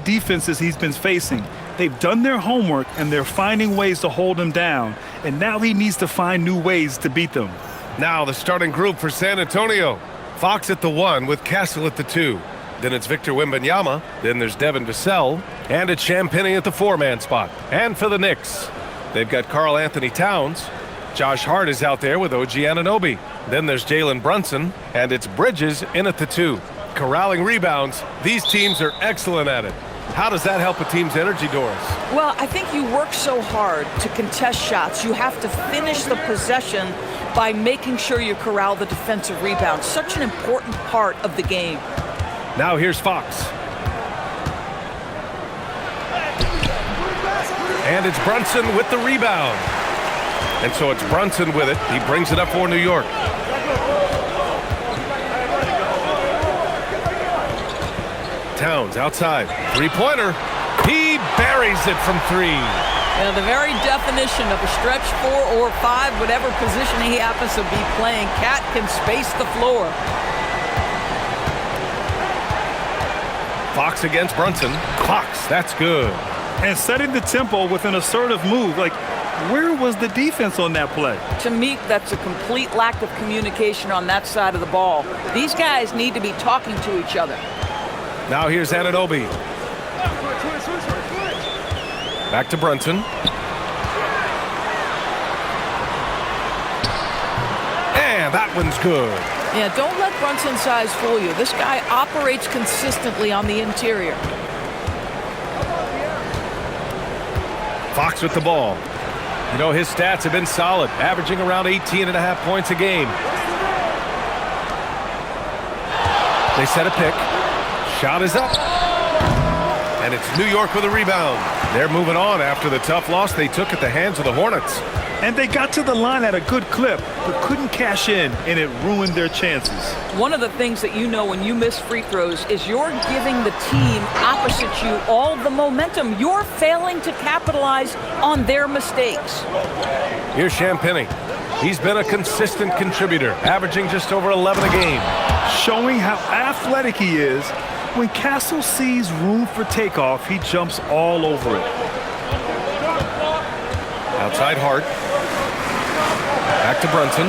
defenses he's been facing. They've done their homework, and they're finding ways to hold him down. And now he needs to find new ways to beat them. Now the starting group for San Antonio. Fox at the 1 with Castle at the 2. Then it's Victor Wembanyama. Then there's Devin Vassell. And it's Champagnie at the 4-man spot. And for the Knicks, they've got Karl Anthony Towns. Josh Hart is out there with OG Anunoby. Then there's Jalen Brunson. And it's Bridges in at the 2. Corralling rebounds. These teams are excellent at it. How does that help a team's energy, Doris? Well, I think you work so hard to contest shots. You have to finish the possession by making sure you corral the defensive rebound. Such an important part of the game. Now here's Fox. And it's Brunson with the rebound. And so it's Brunson with it. He brings it up for New York. Towns outside. Three-pointer. He buries it from 3. The very definition of a stretch 4 or 5, whatever position he happens to be playing, Cat can space the floor. Fox against Brunson. Fox, that's good. And setting the tempo with an assertive move. Like, where was the defense on that play? To me, that's a complete lack of communication on that side of the ball. These guys need to be talking to each other. Now here's Anunoby. Back to Brunson. And that one's good. Yeah, don't let Brunson's size fool you. This guy operates consistently on the interior. Fox with the ball. You know, his stats have been solid, averaging around 18.5 points a game. They set a pick. Shot is up. And it's New York with a rebound. They're moving on after the tough loss they took at the hands of the Hornets. And they got to the line at a good clip, but couldn't cash in, and it ruined their chances. One of the things that you know when you miss free throws is you're giving the team opposite you all the momentum. You're failing to capitalize on their mistakes. Here's Champagnie. He's been a consistent contributor, averaging just over 11 a game. Showing how athletic he is. When Castle sees room for takeoff, he jumps all over it. Outside Hart. Back to Brunson.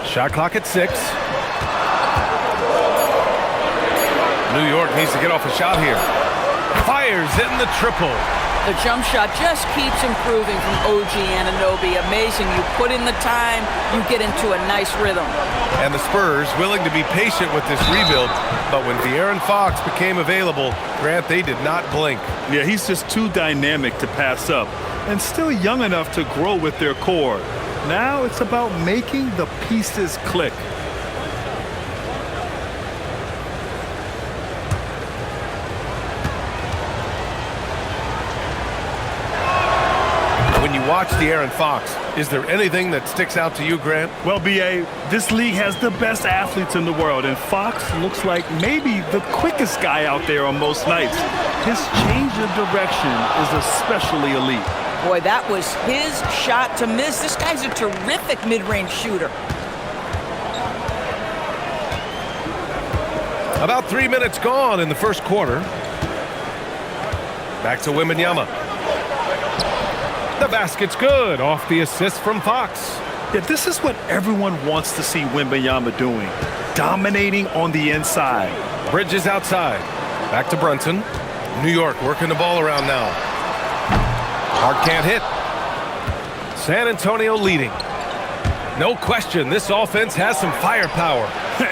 Shot clock at 6. New York needs to get off a shot here. Fires in the triple. The jump shot just keeps improving from OG Anunoby. Amazing. You put in the time, you get into a nice rhythm. And the Spurs willing to be patient with this rebuild, but when De'Aaron Fox became available, Grant, they did not blink. Yeah, he's just too dynamic to pass up and still young enough to grow with their core. Now it's about making the pieces click. When you watch De'Aaron Fox, is there anything that sticks out to you, Grant? Well, B.A., this league has the best athletes in the world, and Fox looks like maybe the quickest guy out there on most nights. His change of direction is especially elite. Boy, that was his shot to miss. This guy's a terrific mid-range shooter. About 3 minutes gone in the first quarter. Back to Wembanyama. The basket's good off the assist from Fox. Yeah, this is what everyone wants to see Wembanyama doing. Dominating on the inside. Bridges outside. Back to Brunson. New York working the ball around now. Hart can't hit. San Antonio leading. No question, this offense has some firepower.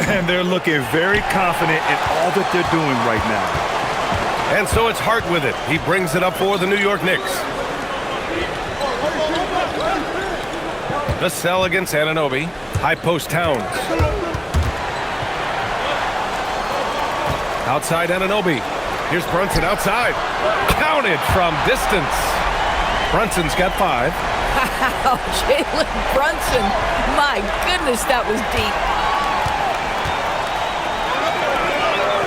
And they're looking very confident in all that they're doing right now. And so it's Hart with it. He brings it up for the New York Knicks. Vassell against Anunoby. High post Towns. Outside Anunoby. Here's Brunson outside. Counted from distance. Brunson's got 5. Wow, Jalen Brunson. My goodness, that was deep.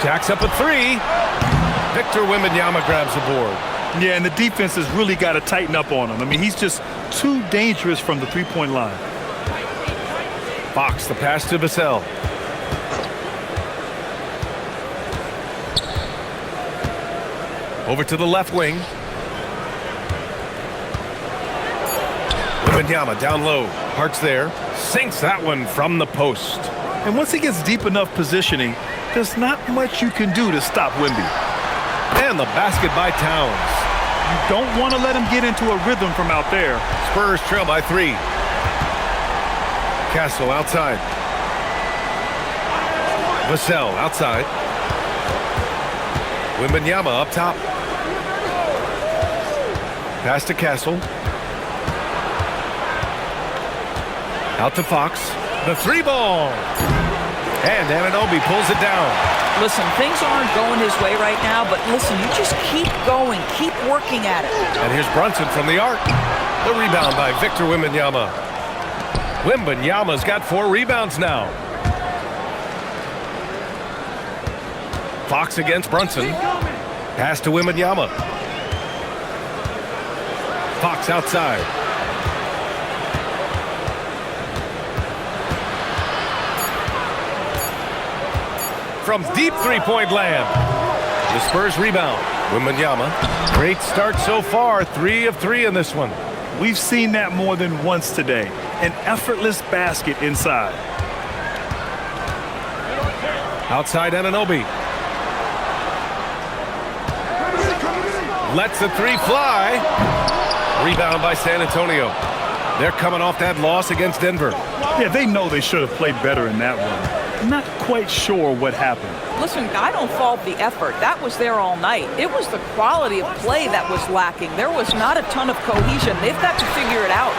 Jacks up a 3. Victor Wembanyama grabs the board. Yeah, and the defense has really got to tighten up on him. I mean, he's just too dangerous from the three-point line. Fox, the pass to Vassell. Over to the left wing. Wembanyama down low. Hart's there. Sinks that one from the post. And once he gets deep enough positioning, there's not much you can do to stop Wemby. And the basket by Towns. You don't want to let him get into a rhythm from out there. Spurs trail by 3. Castle outside. Vassell outside. Wembanyama up top. Pass to Castle. Out to Fox. The 3-ball. And Anunoby pulls it down. Listen, things aren't going his way right now, but listen, you just keep going, keep working at it. And here's Brunson from the arc. The rebound by Victor Wembanyama. Wembanyama's got 4 rebounds now. Fox against Brunson. Pass to Wembanyama. Fox outside. From deep three-point land. The Spurs rebound. Wembanyama. Great start so far. 3 of 3 in this one. We've seen that more than once today. An effortless basket inside. Outside Anunoby. Lets the 3 fly. Rebound by San Antonio. They're coming off that loss against Denver. Yeah, they know they should have played better in that one. Not quite sure what happened. Listen, I don't fault the effort. That was there all night. It was the quality of play that was lacking. There was not a ton of cohesion. They've got to figure it out.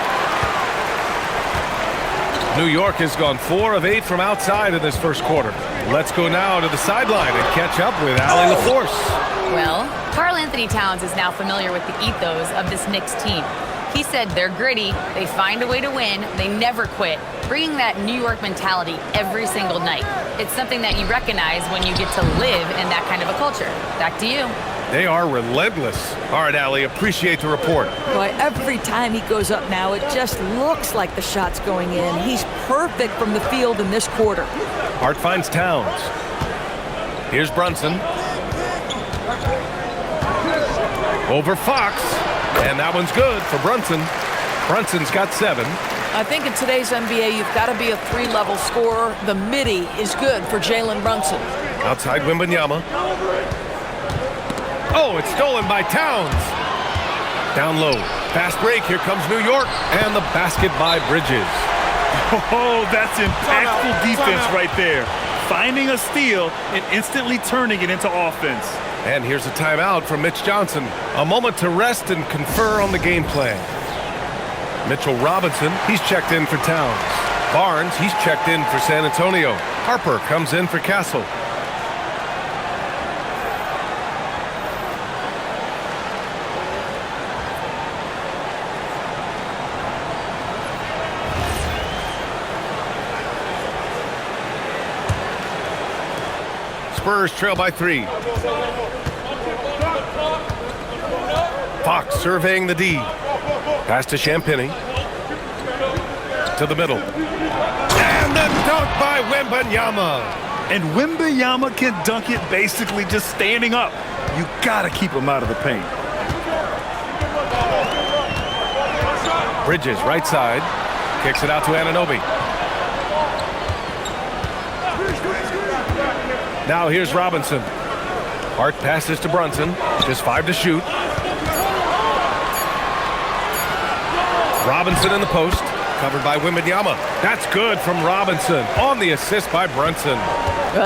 New York has gone 4 of 8 from outside in this first quarter. Let's go now to the sideline and catch up with Allie LaForce. Well, Karl Anthony Towns is now familiar with the ethos of this Knicks team. He said they're gritty, they find a way to win, they never quit, bringing that New York mentality every single night. It's something that you recognize when you get to live in that kind of a culture. Back to you. They are relentless. All right, Allie, appreciate the report. Boy, every time he goes up now, it just looks like the shot's going in. He's perfect from the field in this quarter. Hart finds Towns. Here's Brunson. Over Fox. And that one's good for Brunson. Brunson's got 7. I think in today's NBA, you've got to be a 3-level scorer. The midi is good for Jalen Brunson. Outside Wembanyama. Oh, it's stolen by Towns. Down low. Fast break. Here comes New York. And the basket by Bridges. Oh, that's impactful defense right there. Finding a steal and instantly turning it into offense. And here's a timeout from Mitch Johnson. A moment to rest and confer on the game plan. Mitchell Robinson, he's checked in for Towns. Barnes, he's checked in for San Antonio. Harper comes in for Castle. Spurs trail by 3. Fox surveying the D. Pass to Champagny. To the middle. And the dunk by Wembanyama. And Wembanyama can dunk it basically just standing up. You got to keep him out of the paint. Bridges, right side. Kicks it out to Anunoby. Now here's Robinson. Hart passes to Brunson. Just 5 to shoot. Robinson in the post. Covered by Wembanyama. That's good from Robinson. On the assist by Brunson.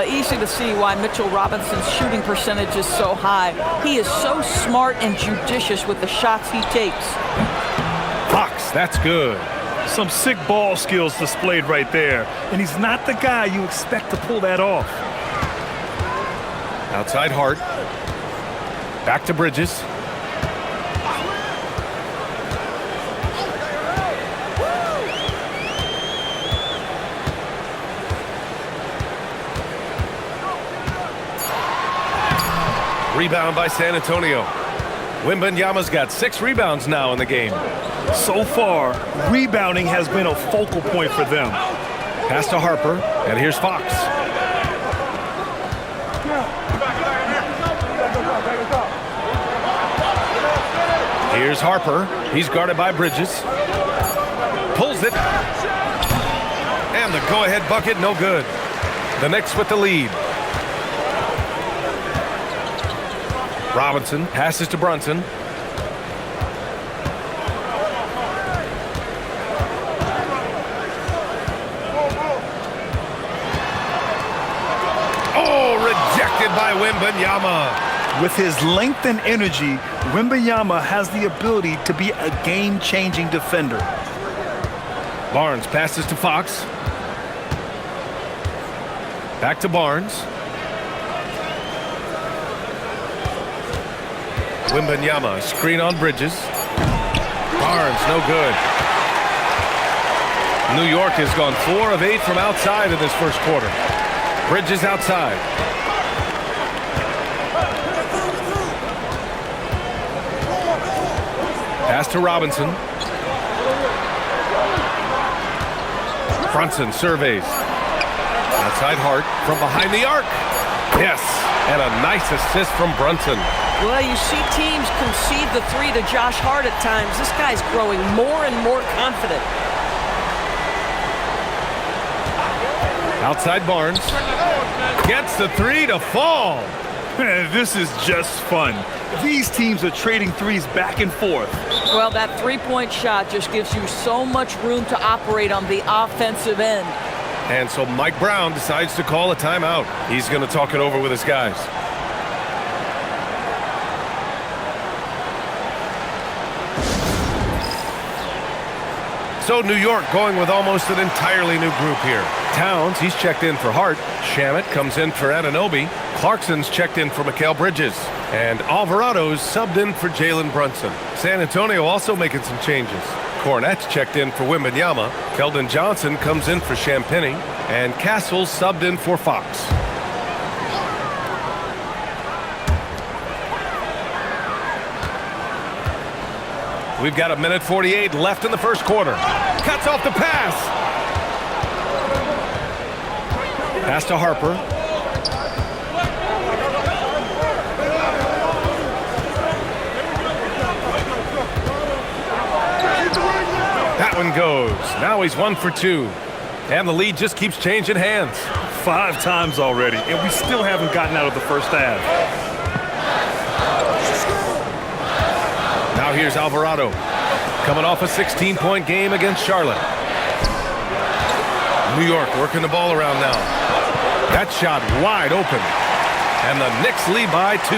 Easy to see why Mitchell Robinson's shooting percentage is so high. He is so smart and judicious with the shots he takes. Fox, that's good. Some sick ball skills displayed right there. And he's not the guy you expect to pull that off. Outside Hart. Back to Bridges. Rebound by San Antonio. Wembanyama's got 6 rebounds now in the game. So far, rebounding has been a focal point for them. Pass to Harper, and here's Fox. Here's Harper. He's guarded by Bridges. Pulls it. And the go-ahead bucket, no good. The Knicks with the lead. Robinson passes to Brunson. Oh, rejected by Wembanyama. With his length and energy, Wembanyama has the ability to be a game-changing defender. Barnes passes to Fox. Back to Barnes. Wembanyama, screen on Bridges. Barnes, no good. New York has gone 4 of 8 from outside in this first quarter. Bridges outside. Pass to Robinson. Brunson surveys. Outside Hart from behind the arc. Yes, and a nice assist from Brunson. Well, you see teams concede the three to Josh Hart at times. This guy's growing more and more confident. Outside Barnes. Gets the three to fall. This is just fun. These teams are trading threes back and forth. Well, that three-point shot just gives you so much room to operate on the offensive end. And so Mike Brown decides to call a timeout. He's going to talk it over with his guys. So New York going with almost an entirely new group here. Towns, he's checked in for Hart. Shamet comes in for Anunoby. Clarkson's checked in for Mikal Bridges. And Alvarado's subbed in for Jalen Brunson. San Antonio also making some changes. Hornets checked in for Wembanyama. Keldon Johnson comes in for Champagnie. And Castle's subbed in for Fox. We've got 1:48 left in the first quarter. Cuts off the pass. Pass to Harper. That one goes. Now he's 1 for 2. And the lead just keeps changing hands. 5 times already, and we still haven't gotten out of the first half. Now here's Alvarado. Coming off a 16-point game against Charlotte. New York working the ball around now. That shot wide open. And the Knicks lead by 2.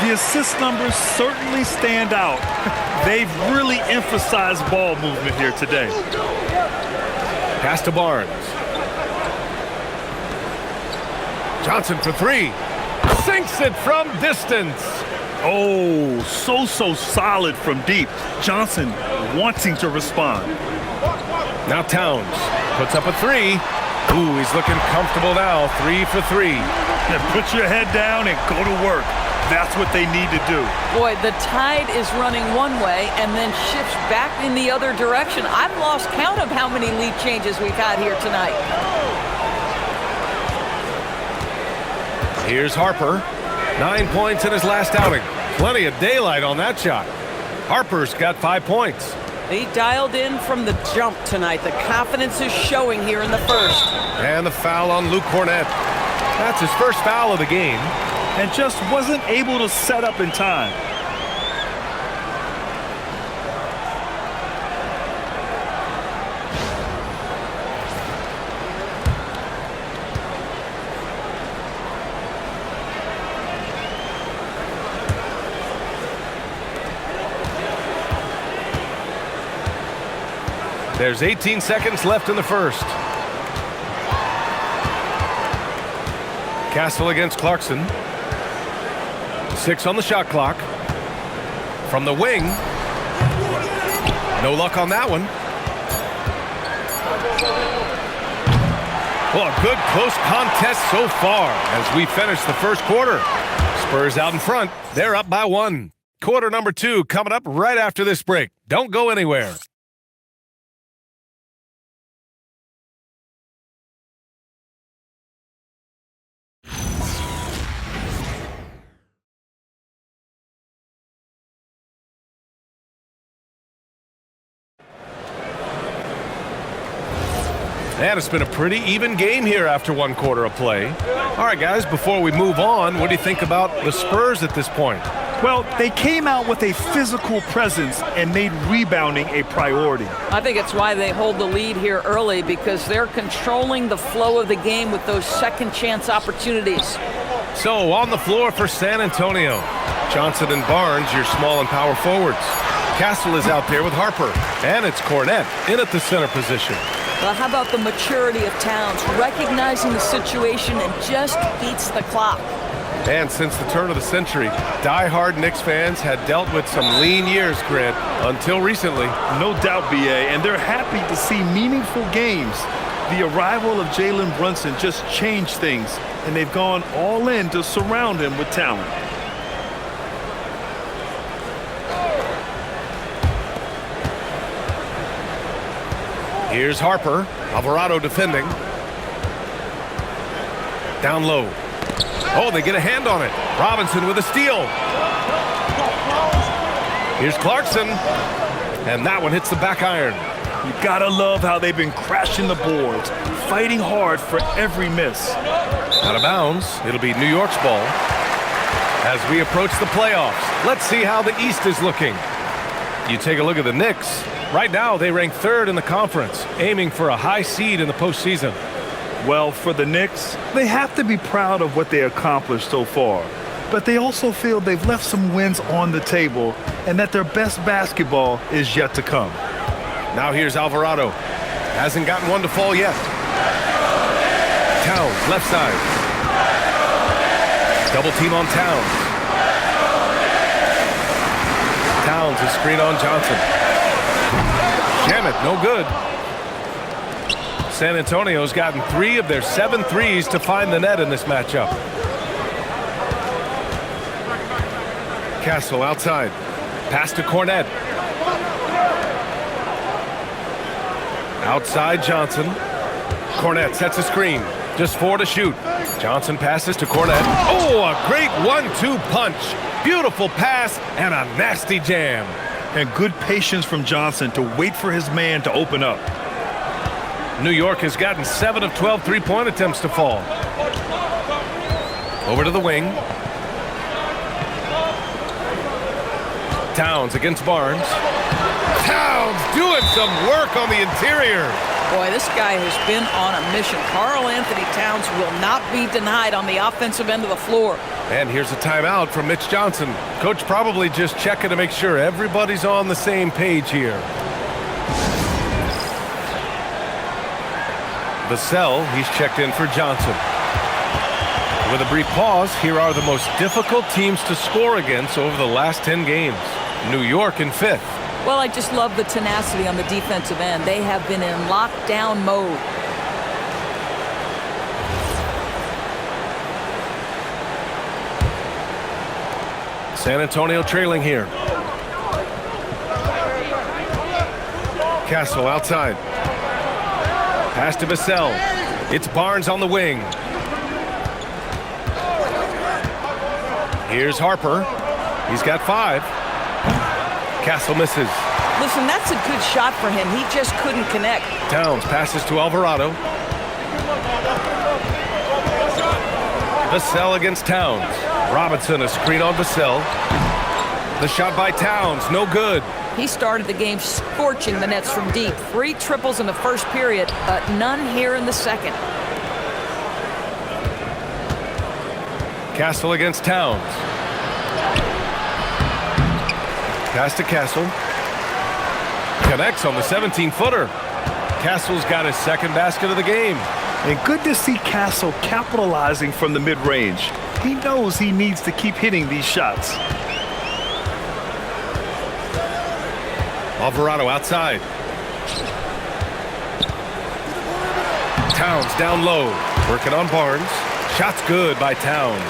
The assist numbers certainly stand out. They've really emphasized ball movement here today. Pass to Barnes. Johnson for 3. Sinks it from distance. Oh, so solid from deep. Johnson wanting to respond. Now Towns puts up a 3. Ooh, he's looking comfortable now. 3 for 3. Now put your head down and go to work. That's what they need to do. Boy, the tide is running one way and then shifts back in the other direction. I've lost count of how many lead changes we've had here tonight. Here's Harper. 9 points in his last outing. Plenty of daylight on that shot. Harper's got 5 points. He dialed in from the jump tonight. The confidence is showing here in the first. And the foul on Luke Cornett. That's his first foul of the game. And just wasn't able to set up in time. There's 18 seconds left in the first. Castle against Clarkson. 6 on the shot clock. From the wing. No luck on that one. Well, a good close contest so far as we finish the first quarter. Spurs out in front. They're up by 1. Quarter number 2 coming up right after this break. Don't go anywhere. And it's been a pretty even game here after one quarter of play. All right, guys, before we move on, what do you think about the Spurs at this point? Well, they came out with a physical presence and made rebounding a priority. I think it's why they hold the lead here early, because they're controlling the flow of the game with those second chance opportunities. So on the floor for San Antonio, Johnson and Barnes, your small and power forwards. Castle is out there with Harper, and it's Cornette in at the center position. Well, how about the maturity of Towns, recognizing the situation and just beats the clock. And since the turn of the century, die-hard Knicks fans had dealt with some lean years, Grant, until recently. No doubt, BA, and they're happy to see meaningful games. The arrival of Jalen Brunson just changed things, and they've gone all in to surround him with talent. Here's Harper. Alvarado defending. Down low. Oh, they get a hand on it. Robinson with a steal. Here's Clarkson. And that one hits the back iron. You gotta love how they've been crashing the boards, fighting hard for every miss. Out of bounds. It'll be New York's ball. As we approach the playoffs, let's see how the East is looking. You take a look at the Knicks. Right now, they rank third in the conference, aiming for a high seed in the postseason. Well, for the Knicks, they have to be proud of what they accomplished so far. But they also feel they've left some wins on the table and that their best basketball is yet to come. Now here's Alvarado. Hasn't gotten one to fall yet. Towns, left side. Double team on Towns. Towns is screen on Johnson. Jam it, no good. San Antonio's gotten 3 of their 7 threes to find the net in this matchup. Castle outside. Pass to Cornette. Outside Johnson. Cornette sets a screen. Just 4 to shoot. Johnson passes to Cornette. Oh, a great 1-2 punch. Beautiful pass and a nasty jam. And good patience from Johnson to wait for his man to open up. New York has gotten 7 of 12 three-point attempts to fall. Over to the wing. Towns against Barnes. Towns doing some work on the interior. Boy, this guy has been on a mission. Karl Anthony Towns will not be denied on the offensive end of the floor. And here's a timeout from Mitch Johnson. Coach probably just checking to make sure everybody's on the same page here. Vassell, he's checked in for Johnson. With a brief pause, here are the most difficult teams to score against over the last 10 games. New York in 5th. Well, I just love the tenacity on the defensive end. They have been in lockdown mode. San Antonio trailing here. Castle outside. Pass to Vassell. It's Barnes on the wing. Here's Harper. He's got 5. Castle misses. Listen, that's a good shot for him. He just couldn't connect. Towns passes to Alvarado. Vassell against Towns. Robinson, a screen on Vassell. The shot by Towns, no good. He started the game scorching the Nets from deep. 3 triples in the first period, but none here in the second. Castle against Towns. Pass to Castle. Connects on the 17-footer. Castle's got his second basket of the game. And good to see Castle capitalizing from the mid-range. He knows he needs to keep hitting these shots. Alvarado outside. Towns down low. Working on Barnes. Shot's good by Towns.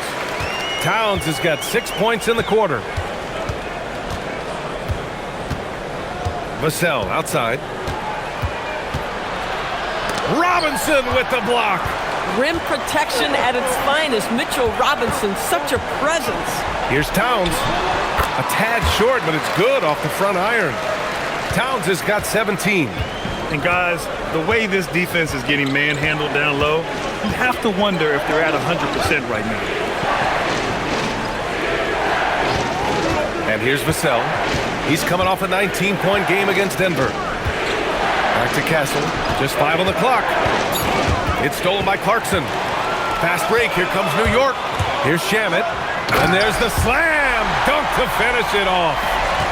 Towns has got 6 points in the quarter. Vassell outside. Robinson with the block. Rim protection at its finest. Mitchell Robinson, such a presence. Here's Towns. A tad short, but it's good off the front iron. Towns has got 17. And guys, the way this defense is getting manhandled down low, you have to wonder if they're at 100% right now. And here's Vassell. He's coming off a 19-point game against Denver. Back to Castle. Just 5 on the clock. It's stolen by Clarkson. Fast break. Here comes New York. Here's Shamet. And there's the slam dunk to finish it off.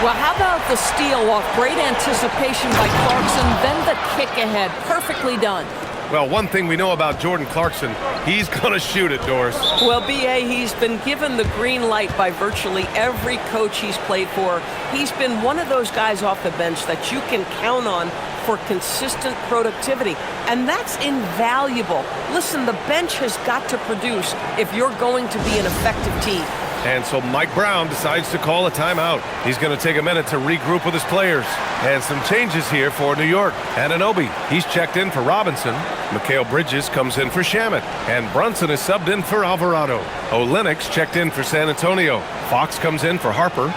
Well, how about the steal off? Great anticipation by Clarkson, then the kick ahead. Perfectly done. Well, one thing we know about Jordan Clarkson, he's going to shoot it, Doris. Well, B.A., he's been given the green light by virtually every coach he's played for. He's been one of those guys off the bench that you can count on for consistent productivity, and that's invaluable. Listen, the bench has got to produce if you're going to be an effective team. And so Mike Brown decides to call a timeout. He's going to take a minute to regroup with his players. And some changes here for New York. Anunoby, he's checked in for Robinson. Mikal Bridges comes in for Shamet. And Brunson is subbed in for Alvarado. Lynx checked in for San Antonio. Fox comes in for Harper.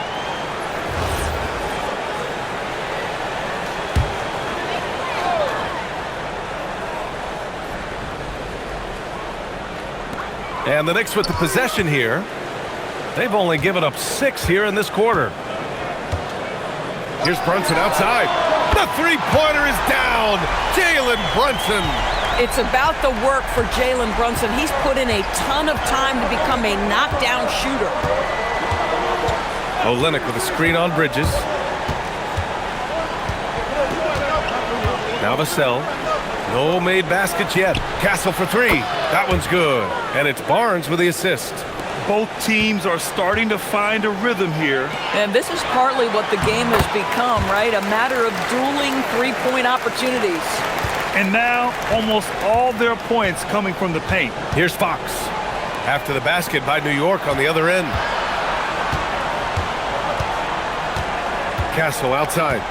And the Knicks with the possession here. They've only given up 6 here in this quarter. Here's Brunson outside. The three-pointer is down. Jalen Brunson. It's about the work for Jalen Brunson. He's put in a ton of time to become a knockdown shooter. Olynyk with a screen on Bridges. Now Vassell. No made baskets yet. Castle for 3. That one's good. And it's Barnes with the assist. Both teams are starting to find a rhythm here. And this is partly what the game has become, right? A matter of dueling three-point opportunities. And now, almost all their points coming from the paint. Here's Fox. After the basket by New York on the other end. Castle outside.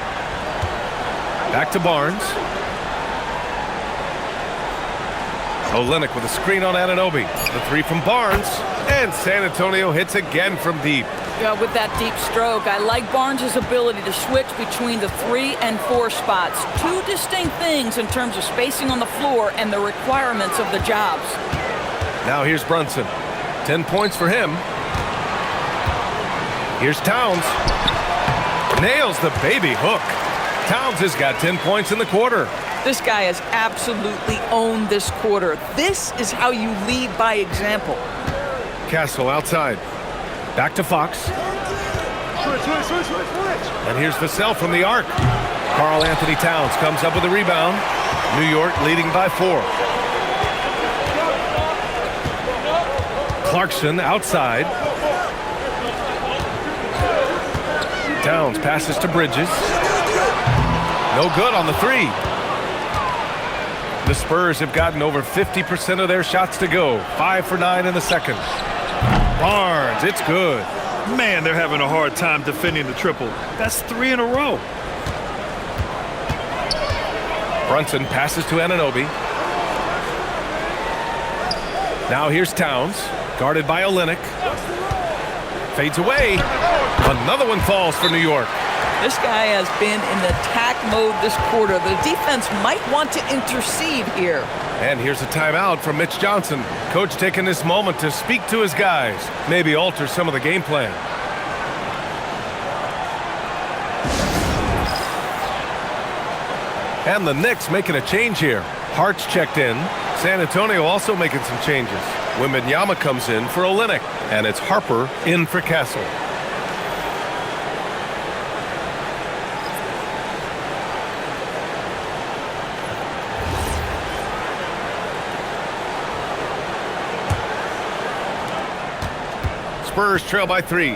Back to Barnes. Olynyk with a screen on Anunoby. The 3 from Barnes. And San Antonio hits again from deep. Yeah, with that deep stroke, I like Barnes' ability to switch between the 3 and 4 spots. Two distinct things in terms of spacing on the floor and the requirements of the jobs. Now here's Brunson. 10 points for him. Here's Towns. Nails the baby hook. Towns has got 10 points in the quarter. This guy has absolutely owned this quarter. This is how you lead by example. Castle outside. Back to Fox. And here's Vassell from the arc. Karl Anthony Towns comes up with a rebound. New York leading by 4. Clarkson outside. Towns passes to Bridges. No good on the 3. The Spurs have gotten over 50% of their shots to go. 5 for 9 in the second. Barnes, it's good. Man, they're having a hard time defending the triple. That's 3 in a row. Brunson passes to Anunoby. Now here's Towns, guarded by Olynyk. Fades away. Another one falls for New York. This guy has been in attack mode this quarter. The defense might want to intercede here. And here's a timeout from Mitch Johnson. Coach taking this moment to speak to his guys. Maybe alter some of the game plan. And the Knicks making a change here. Hart's checked in. San Antonio also making some changes. Wembanyama comes in for Olynyk. And it's Harper in for Castle. Spurs trail by 3.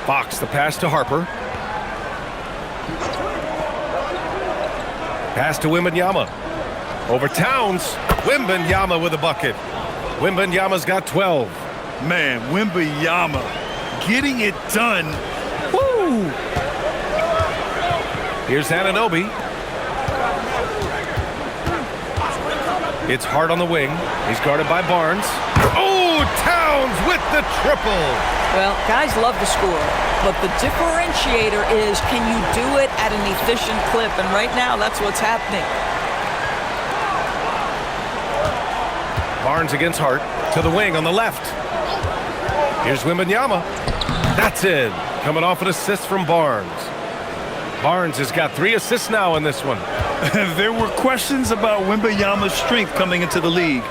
Fox the pass to Harper. Pass to Wembanyama. Over Towns. Wembanyama with a bucket. Wembanyama's got 12. Man, Wembanyama getting it done. Woo! Here's Anunoby. It's Hart on the wing. He's guarded by Barnes. Oh, Towns Towns with the triple. Well, guys love to score, but the differentiator is, can you do it at an efficient clip? And right now, that's what's happening. Barnes against Hart. To the wing on the left. Here's Wembanyama. That's in. Coming off an assist from Barnes. Barnes has got 3 assists now in this one. There were questions about Wembanyama's strength coming into the league.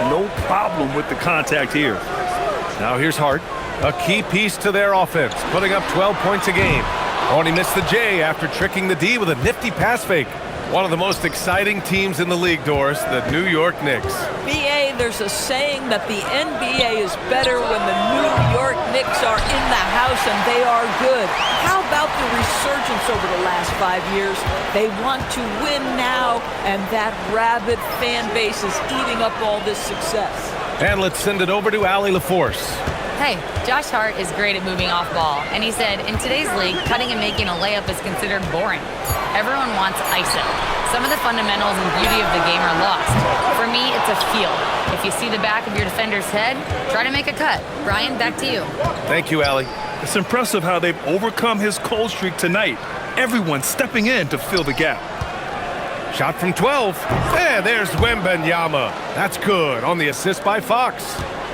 No problem with the contact here. Now here's Hart. A key piece to their offense, putting up 12 points a game. Only missed the J after tricking the D with a nifty pass fake. One of the most exciting teams in the league, Doris, the New York Knicks. BA, there's a saying that the NBA is better when the New York Knicks are in the house and they are good. How about the resurgence over the last 5 years? They want to win now, and that rabid fan base is eating up all this success. And let's send it over to Allie LaForce. Hey, Josh Hart is great at moving off ball, and he said, in today's league, cutting and making a layup is considered boring. Everyone wants ISO. Some of the fundamentals and beauty of the game are lost. For me, it's a feel. If you see the back of your defender's head, try to make a cut. Brian, back to you. Thank you, Allie. It's impressive how they've overcome his cold streak tonight. Everyone stepping in to fill the gap. Shot from 12. And there's Wembanyama. That's good on the assist by Fox.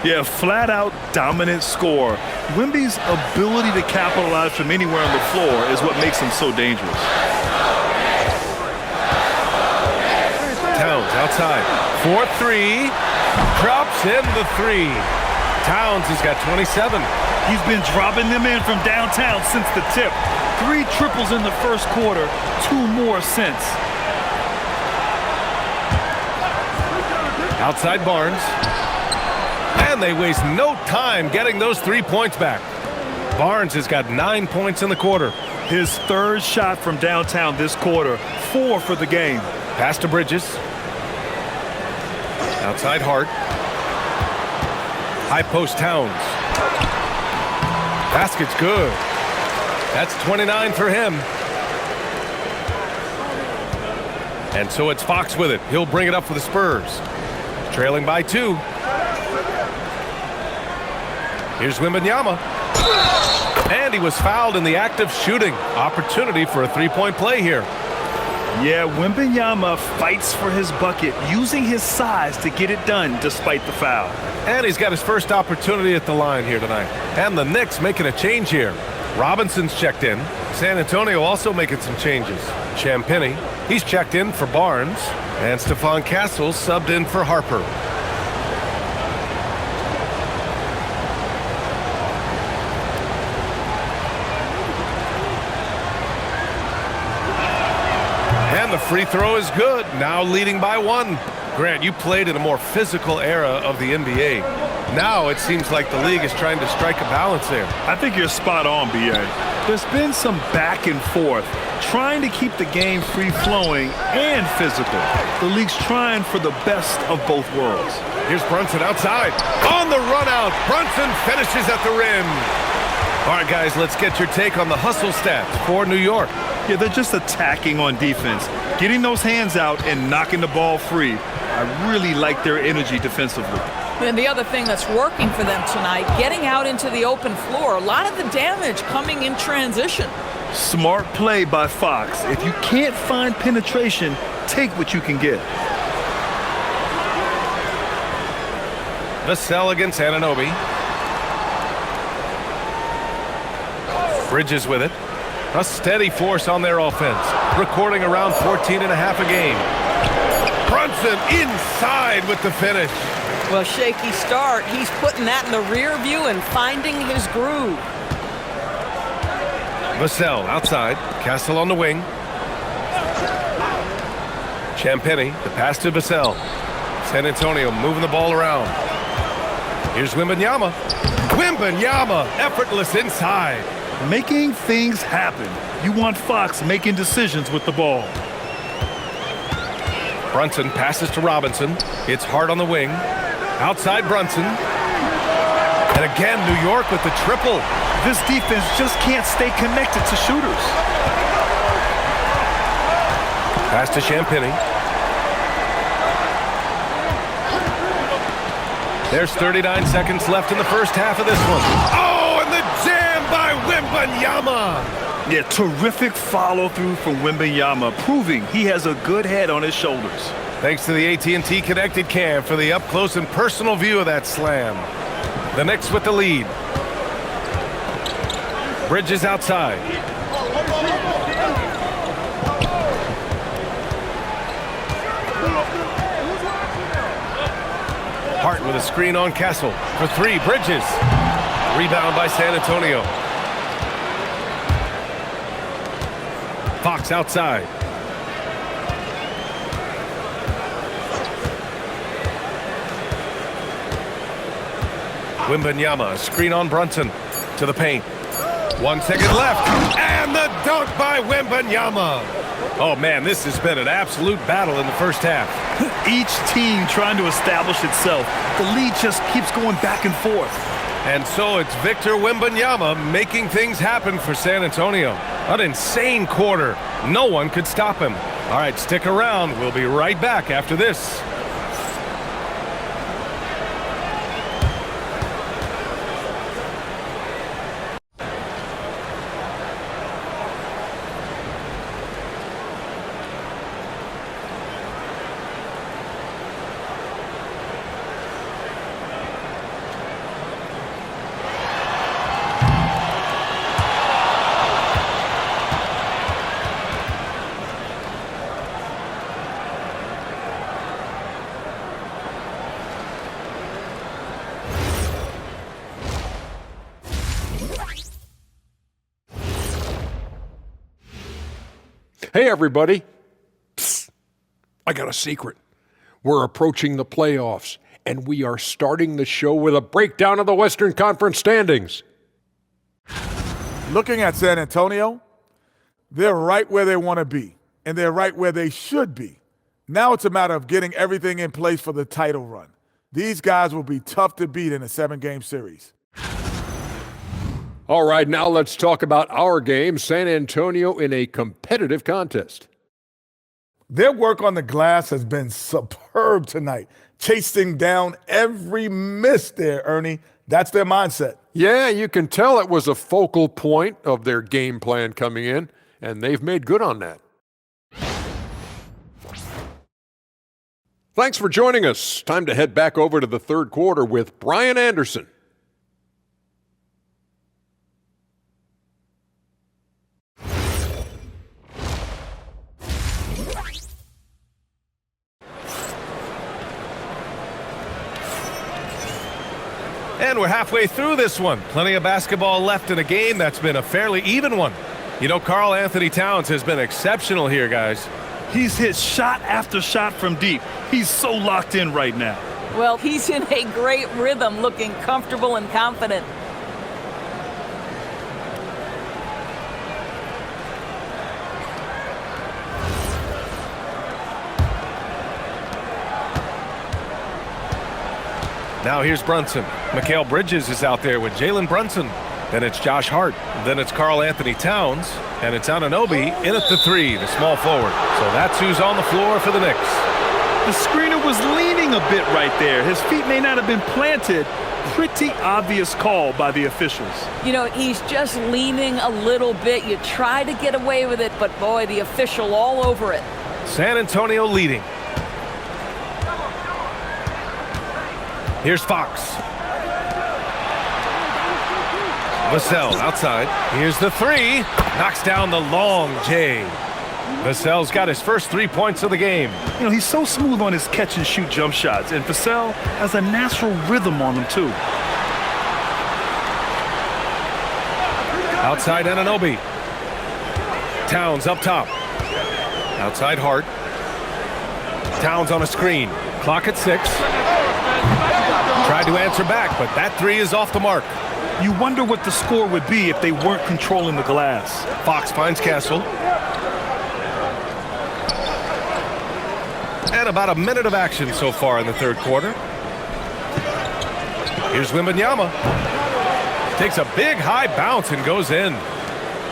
Yeah, flat-out dominant score. Wemby's ability to capitalize from anywhere on the floor is what makes him so dangerous. Towns outside. 4-3. Drops in the 3. Towns has got 27. He's been dropping them in from downtown since the tip. 3 triples in the first quarter, 2 more since. Outside Barnes. And they waste no time getting those 3 points back. Barnes has got 9 points in the quarter. His 3rd shot from downtown this quarter, 4 for the game. Pass to Bridges. Outside Hart. High post Towns. Basket's good. That's 29 for him. And so it's Fox with it. He'll bring it up for the Spurs. Trailing by 2. Here's Wembanyama. And he was fouled in the act of shooting. Opportunity for a 3-point play here. Yeah, Wembanyama fights for his bucket, using his size to get it done despite the foul. And he's got his first opportunity at the line here tonight. And the Knicks making a change here. Robinson's checked in. San Antonio also making some changes. Champagnie, he's checked in for Barnes. And Stephon Castle subbed in for Harper. And the free throw is good. Now leading by 1. Grant, you played in a more physical era of the NBA. Now it seems like the league is trying to strike a balance there. I think you're spot on, B.A. There's been some back and forth, trying to keep the game free-flowing and physical. The league's trying for the best of both worlds. Here's Brunson outside. On the run out, Brunson finishes at the rim. All right, guys, let's get your take on the hustle stats for New York. Yeah, they're just attacking on defense, getting those hands out and knocking the ball free. I really like their energy defensively. And the other thing that's working for them tonight, getting out into the open floor. A lot of the damage coming in transition. Smart play by Fox. If you can't find penetration, take what you can get. Vassell against Anunoby. Bridges with it. A steady force on their offense, recording around 14.5 a game. Brunson inside with the finish. Well, shaky start. He's putting that in the rear view and finding his groove. Vassell outside. Castle on the wing. Champagnie, the pass to Vassell. San Antonio moving the ball around. Here's Wembanyama. Wembanyama, effortless inside. Making things happen. You want Fox making decisions with the ball. Brunson passes to Robinson. It's Hart on the wing. Outside Brunson. And again, New York with the triple. This defense just can't stay connected to shooters. Pass to Champagnie. There's 39 seconds left in the first half of this one. Oh, and the jam by Wembanyama. Yeah, terrific follow-through from Wembanyama, proving he has a good head on his shoulders. Thanks to the AT&T Connected Cam for the up-close and personal view of that slam. The Knicks with the lead. Bridges outside. Hart with a screen on Castle for three. Bridges. Rebound by San Antonio. Fox outside. Wembanyama, screen on Brunson to the paint. 1 second left, and the dunk by Wembanyama. Oh man, this has been an absolute battle in the first half. Each team trying to establish itself. The lead just keeps going back and forth. And so it's Victor Wembanyama making things happen for San Antonio. An insane quarter. No one could stop him. All right, stick around. We'll be right back after this. Hey, everybody. Psst. I got a secret. We're approaching the playoffs, and we are starting the show with a breakdown of the Western Conference standings. Looking at San Antonio, they're right where they want to be, and they're right where they should be. Now it's a matter of getting everything in place for the title run. These guys will be tough to beat in a 7-game series. All right, now let's talk about our game, San Antonio in a competitive contest. Their work on the glass has been superb tonight, chasing down every miss there, Ernie. That's their mindset. Yeah, you can tell it was a focal point of their game plan coming in, and they've made good on that. Thanks for joining us. Time to head back over to the third quarter with Brian Anderson. And we're halfway through this one. Plenty of basketball left in a game that's been a fairly even one. You know, Karl Anthony Towns has been exceptional here, guys. He's hit shot after shot from deep. He's so locked in right now. Well, he's in a great rhythm, looking comfortable and confident. Now here's Brunson. Mikal Bridges is out there with Jalen Brunson. Then it's Josh Hart. Then it's Karl Anthony Towns. And it's Anunoby in at the three, the small forward. So that's who's on the floor for the Knicks. The screener was leaning a bit right there. His feet may not have been planted. Pretty obvious call by the officials. You know, he's just leaning a little bit. You try to get away with it, but boy, the official all over it. San Antonio leading. Here's Fox. Vassell outside. Here's the three. Knocks down the long J. Vassell's got his first 3 points of the game. You know, he's so smooth on his catch-and-shoot jump shots, and Vassell has a natural rhythm on him, too. Outside Anunoby. Towns up top. Outside Hart. Towns on a screen. Clock at 6. Tried to answer back, but that three is off the mark. You wonder what the score would be if they weren't controlling the glass. Fox finds Castle. And about a minute of action so far in the third quarter. Here's Wembanyama. Takes a big high bounce and goes in.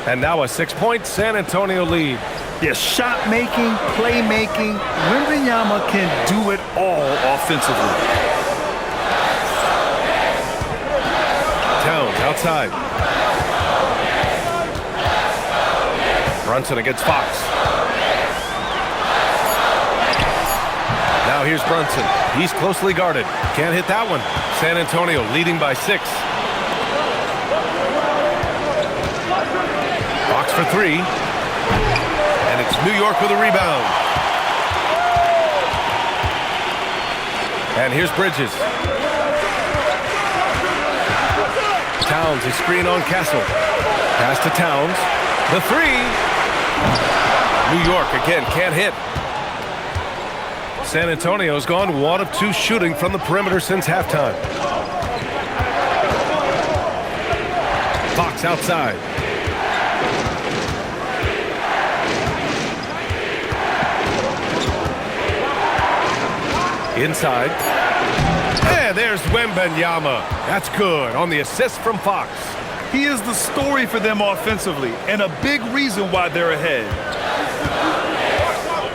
And now a 6-point San Antonio lead. Yes, shot making, playmaking. Wembanyama can do it all offensively. outside. Brunson against Fox. Now here's Brunson. He's closely guarded. Can't hit that one. San Antonio leading by 6. Fox for 3. And it's New York with a rebound. And here's Bridges. Towns, a screen on Castle. Pass to Towns. The 3. New York again can't hit. San Antonio's gone 1 of 2 shooting from the perimeter since halftime. Fox outside. Inside. And there's Wembanyama. That's good on the assist from Fox. He is the story for them offensively and a big reason why they're ahead.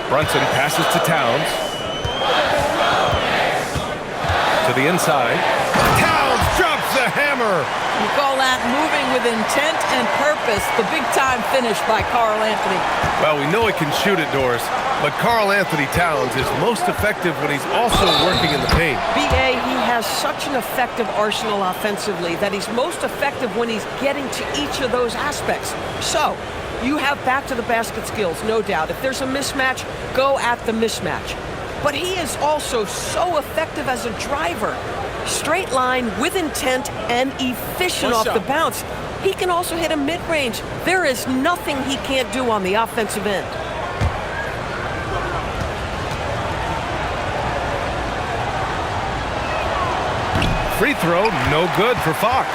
Brunson passes to Towns. To the inside. Towns drops the hammer. You call that moving with intent and purpose. The big-time finish by Karl Anthony. Well, we know he can shoot it, Doris, but Karl Anthony Towns is most effective when he's also working in the paint. B.A., he has such an effective arsenal offensively that he's most effective when he's getting to each of those aspects. So, you have back-to-the-basket skills, no doubt. If there's a mismatch, go at the mismatch. But he is also so effective as a driver. Straight line with intent and efficient off the bounce. He can also hit a mid-range. There is nothing he can't do on the offensive end. Free throw, no good for Fox.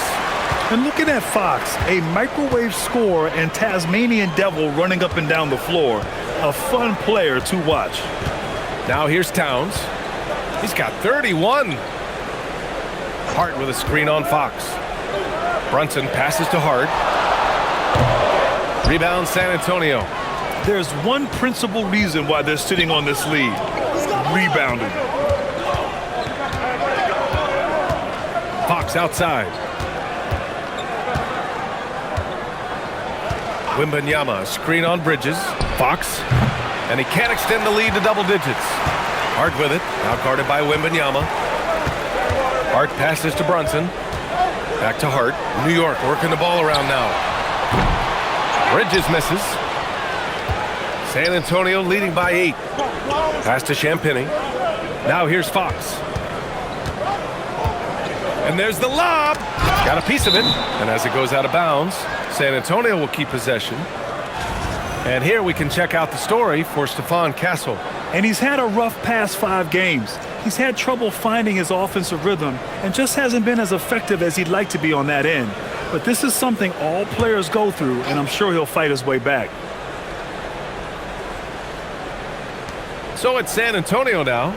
And looking at Fox, a microwave scorer and Tasmanian devil running up and down the floor. A fun player to watch. Now here's Towns. He's got 31. Hart with a screen on Fox. Brunson passes to Hart. Rebound San Antonio. There's one principal reason why they're sitting on this lead. Rebounding. Fox outside. Wembanyama, screen on Bridges. Fox. And he can't extend the lead to double digits. Hart with it. Now guarded by Wembanyama. Hart passes to Brunson. Back to Hart. New York working the ball around now. Bridges misses. San Antonio leading by 8. Pass to Champagny. Now here's Fox. And there's the lob. Got a piece of it. And as it goes out of bounds, San Antonio will keep possession. And here we can check out the story for Stephon Castle. And he's had a rough past 5 games. He's had trouble finding his offensive rhythm and just hasn't been as effective as he'd like to be on that end. But this is something all players go through, and I'm sure he'll fight his way back. So it's San Antonio now.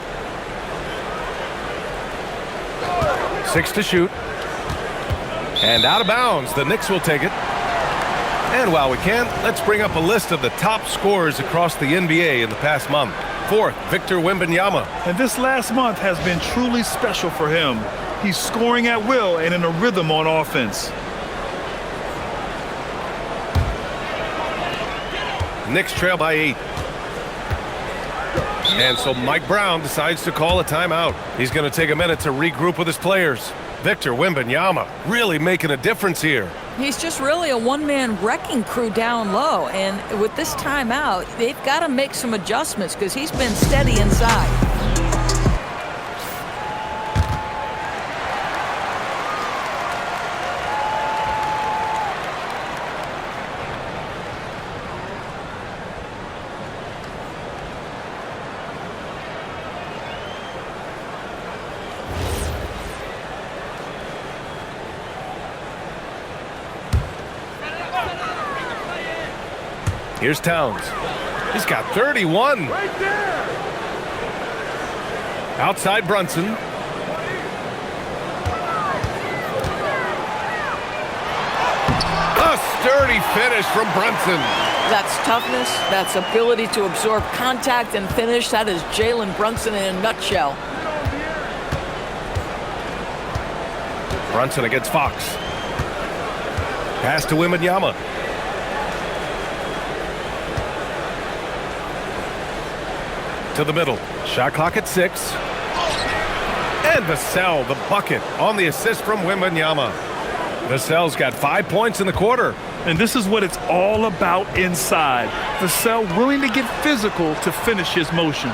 6 to shoot. And out of bounds. The Knicks will take it. And while we can, let's bring up a list of the top scorers across the NBA in the past month. 4th, Victor Wembanyama. And this last month has been truly special for him. He's scoring at will and in a rhythm on offense. Knicks trail by 8. And so Mike Brown decides to call a timeout. He's going to take a minute to regroup with his players. Victor Wembanyama really making a difference here. He's just really a one-man wrecking crew down low. And with this timeout, they've got to make some adjustments because he's been steady inside. Here's Towns. He's got 31. Right there. Outside Brunson. A sturdy finish from Brunson. That's toughness. That's ability to absorb contact and finish. That is Jalen Brunson in a nutshell. Brunson against Fox. Pass to Wembanyama. To the middle. Shot clock at 6. And Vassell, the bucket, on the assist from Wembanyama. Vassell's got 5 points in the quarter. And this is what it's all about inside. Vassell willing to get physical to finish his motion.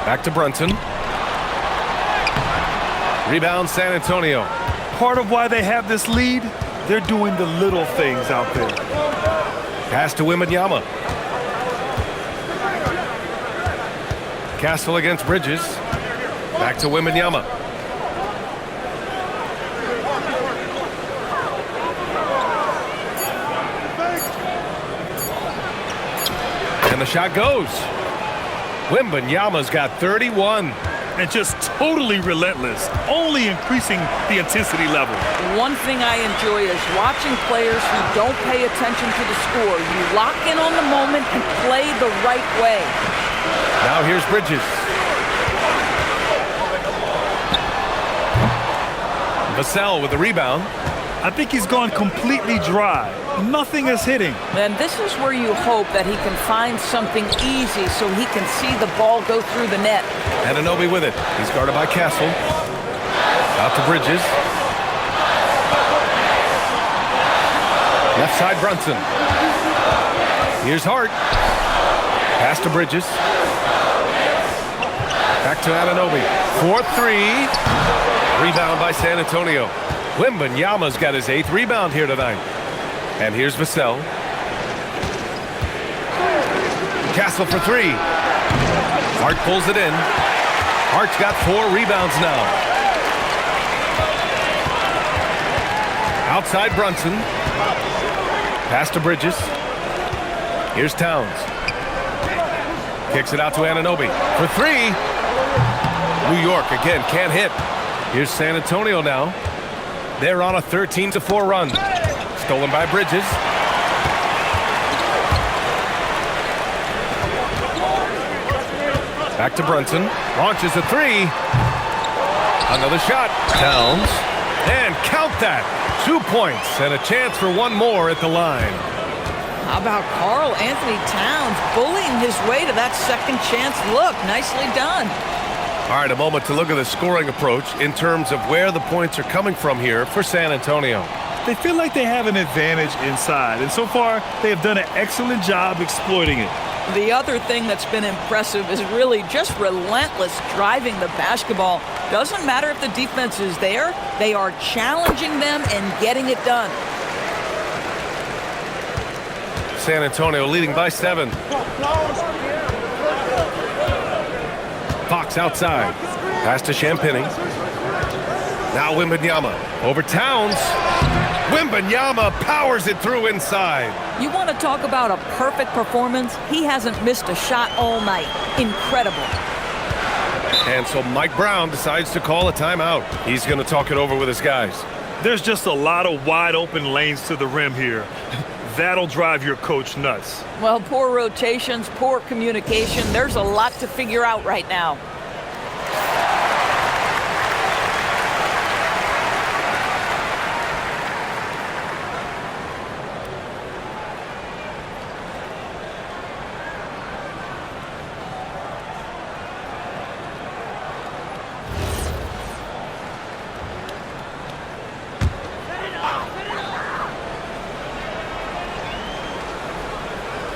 Back to Brunson. Rebound San Antonio. Part of why they have this lead, they're doing the little things out there. Pass to Wembanyama. Castle against Bridges. Back to Wembanyama. And the shot goes. Wembanyama's got 31. And just totally relentless, only increasing the intensity level. One thing I enjoy is watching players who don't pay attention to the score. You lock in on the moment and play the right way. Now here's Bridges. Vassell with the rebound. I think he's gone completely dry. Nothing is hitting. And this is where you hope that he can find something easy so he can see the ball go through the net. Anunoby with it. He's guarded by Castle. Out to Bridges. Left side Brunson. Here's Hart. Pass to Bridges. Back to Anunoby. 4-3. Rebound by San Antonio. Wembanyama's got his 8th rebound here tonight. And here's Vassell. Castle for 3. Hart pulls it in. Hart's got 4 rebounds now. Outside Brunson. Pass to Bridges. Here's Towns. Kicks it out to Anunoby. For 3. New York again can't hit. Here's San Antonio now. They're on a 13-4 run. Stolen by Bridges. Back to Brunson. Launches a 3. Another shot. Towns. And count that. 2 points and a chance for one more at the line. How about Karl Anthony Towns bullying his way to that second chance look? Nicely done. All right, a moment to look at the scoring approach in terms of where the points are coming from here for San Antonio. They feel like they have an advantage inside, and so far they have done an excellent job exploiting it. The other thing that's been impressive is really just relentless driving the basketball. Doesn't matter if the defense is there, they are challenging them and getting it done. San Antonio leading by 7. Fox outside. Pass to Champagny. Now Wembanyama. Over Towns. Wembanyama powers it through inside. You want to talk about a perfect performance? He hasn't missed a shot all night. Incredible. And so Mike Brown decides to call a timeout. He's going to talk it over with his guys. There's just a lot of wide open lanes to the rim here. That'll drive your coach nuts. Well, poor rotations, poor communication. There's a lot to figure out right now.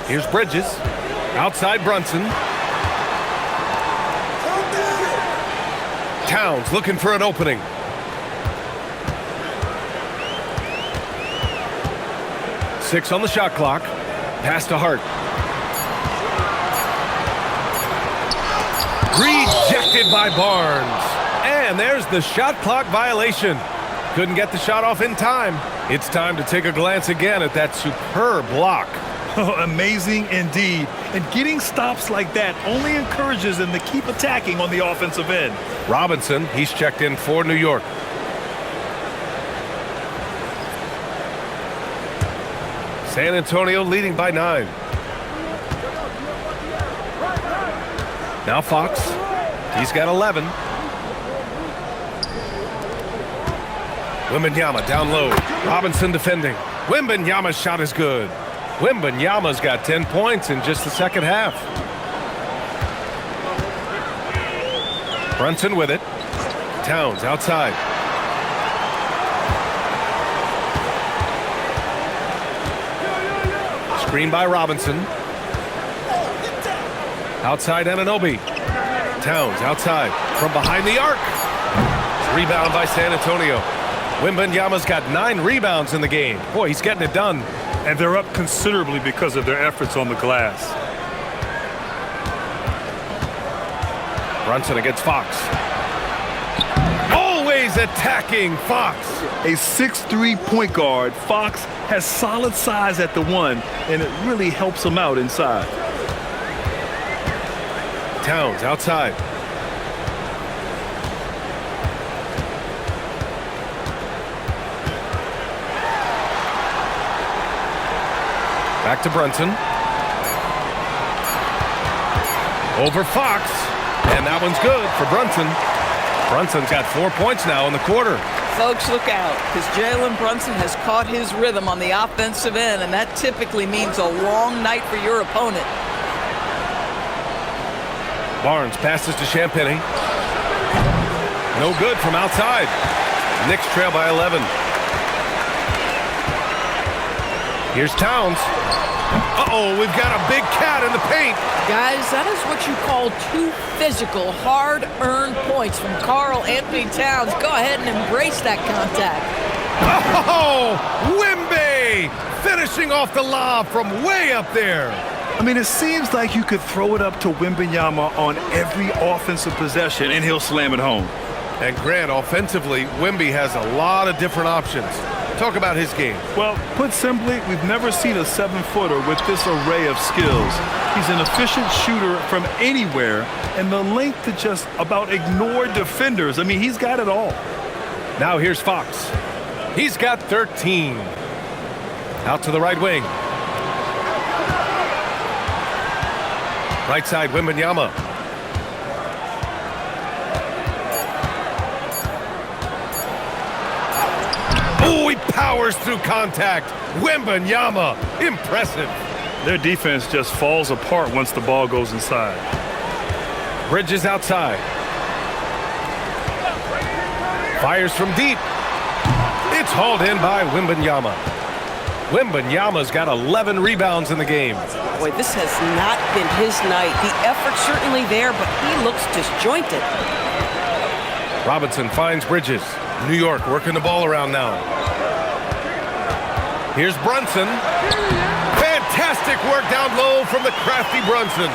Here's Bridges. Outside Brunson. Towns looking for an opening. Six on the shot clock. Pass to Hart. Rejected by Barnes. And there's the shot clock violation. Couldn't get the shot off in time. It's time to take a glance again at that superb block. Amazing indeed. And getting stops like that only encourages them to keep attacking on the offensive end. Robinson, he's checked in for New York. San Antonio leading by 9. Now Fox. He's got 11. Wembanyama down low. Robinson defending. Wembanyama's shot is good. Wembanyama's got 10 points in just the second half. Brunson with it. Towns outside. Screen by Robinson. Outside Anunoby. Towns outside from behind the arc. Rebound by San Antonio. Wembanyama's got 9 rebounds in the game. Boy, he's getting it done. And they're up considerably because of their efforts on the glass. Brunson against Fox. Always attacking Fox. A 6'3" point guard, Fox has solid size at the 1, and it really helps him out inside. Towns outside. Back to Brunson. Over Fox. And that one's good for Brunson. Brunson's got 4 points now in the quarter. Folks, look out, because Jalen Brunson has caught his rhythm on the offensive end, and that typically means a long night for your opponent. Barnes passes to Champagnie. No good from outside. Knicks trail by 11. Here's Towns. Uh-oh, we've got a big cat in the paint. Guys, that is what you call 2 physical, hard-earned points from Karl Anthony Towns. Go ahead and embrace that contact. Oh, Wemby finishing off the lob from way up there. I mean, it seems like you could throw it up to Wembanyama on every offensive possession, and he'll slam it home. And Grant, offensively, Wemby has a lot of different options. Talk about his game. Well, put simply, we've never seen a 7-footer with this array of skills. He's an efficient shooter from anywhere, and the length to just about ignore defenders. I mean, he's got it all. Now here's Fox. He's got 13. Out to the right wing. Right side, Wembanyama. Oh, he powers through contact. Wembanyama, impressive. Their defense just falls apart once the ball goes inside. Bridges outside. Fires from deep. It's hauled in by Wembanyama. Wembanyama's got 11 rebounds in the game. Boy, this has not been his night. The effort's certainly there, but he looks disjointed. Robinson finds Bridges. New York working the ball around now. Here's Brunson. Fantastic work down low from the crafty Brunson.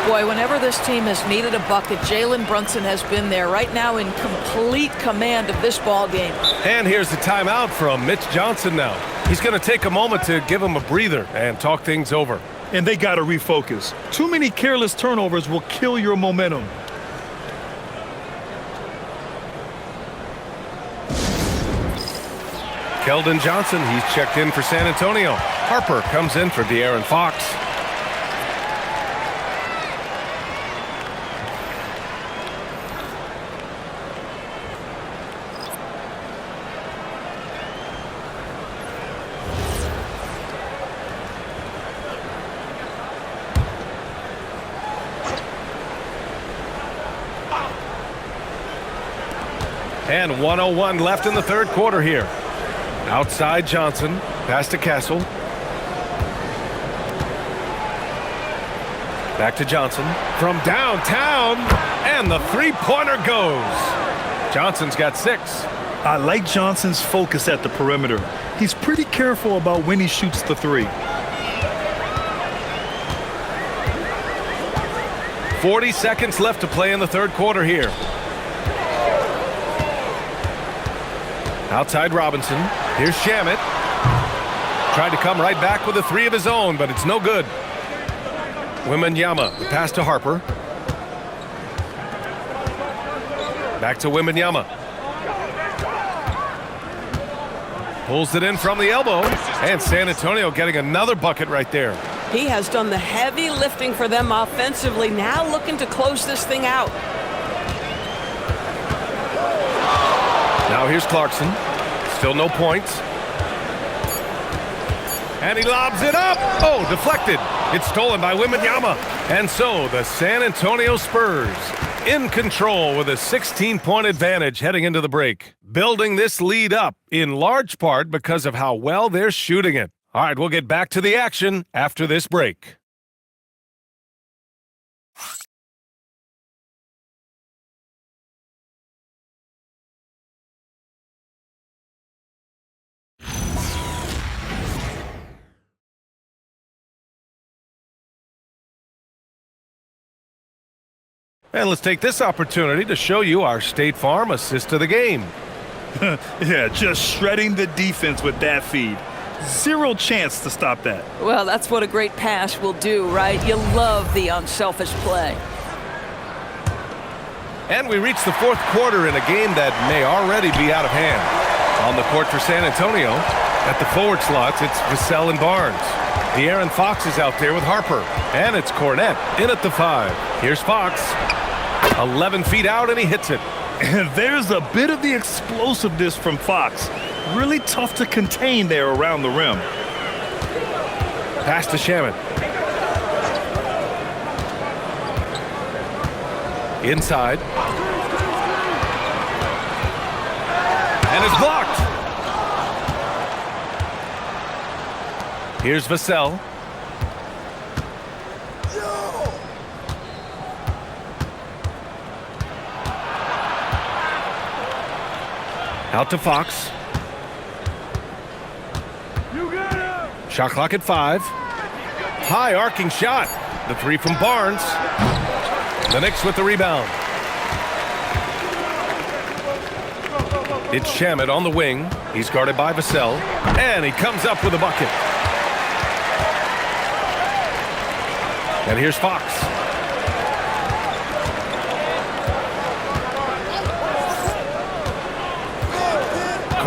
Boy, whenever this team has needed a bucket, Jalen Brunson has been there right now in complete command of this ball game. And here's the timeout from Mitch Johnson now. He's going to take a moment to give him a breather and talk things over. And they got to refocus. Too many careless turnovers will kill your momentum. Keldon Johnson, he's checked in for San Antonio. Harper comes in for De'Aaron Fox. And 1:01 left in the third quarter here. Outside Johnson, pass to Castle. Back to Johnson from downtown, and the three-pointer goes. Johnson's got 6. I like Johnson's focus at the perimeter. He's pretty careful about when he shoots the 3. 40 seconds left to play in the third quarter here. Outside Robinson. Here's Shamet. Tried to come right back with a 3 of his own, but it's no good. Wembanyama, the pass to Harper. Back to Wembanyama. Pulls it in from the elbow, and San Antonio getting another bucket right there. He has done the heavy lifting for them offensively, now looking to close this thing out. Now here's Clarkson. Still no points. And he lobs it up. Oh, deflected. It's stolen by Wembanyama. And so the San Antonio Spurs in control with a 16-point advantage heading into the break. Building this lead up in large part because of how well they're shooting it. All right, we'll get back to the action after this break. And let's take this opportunity to show you our State Farm assist of the game. Yeah, just shredding the defense with that feed. Zero chance to stop that. Well, that's what a great pass will do, right? You love the unselfish play. And we reach the fourth quarter in a game that may already be out of hand. On the court for San Antonio, at the forward slots, it's Vassell and Barnes. De'Aaron Fox is out there with Harper. And it's Cornette in at the 5. Here's Fox. 11 feet out, and he hits it. And there's a bit of the explosiveness from Fox. Really tough to contain there around the rim. Pass to Shaman. Inside. And it's blocked. Here's Vassell. Out to Fox. Shot clock at 5. High arcing shot. The 3 from Barnes. The Knicks with the rebound. It's Shamet on the wing. He's guarded by Vassell. And he comes up with a bucket. And here's Fox.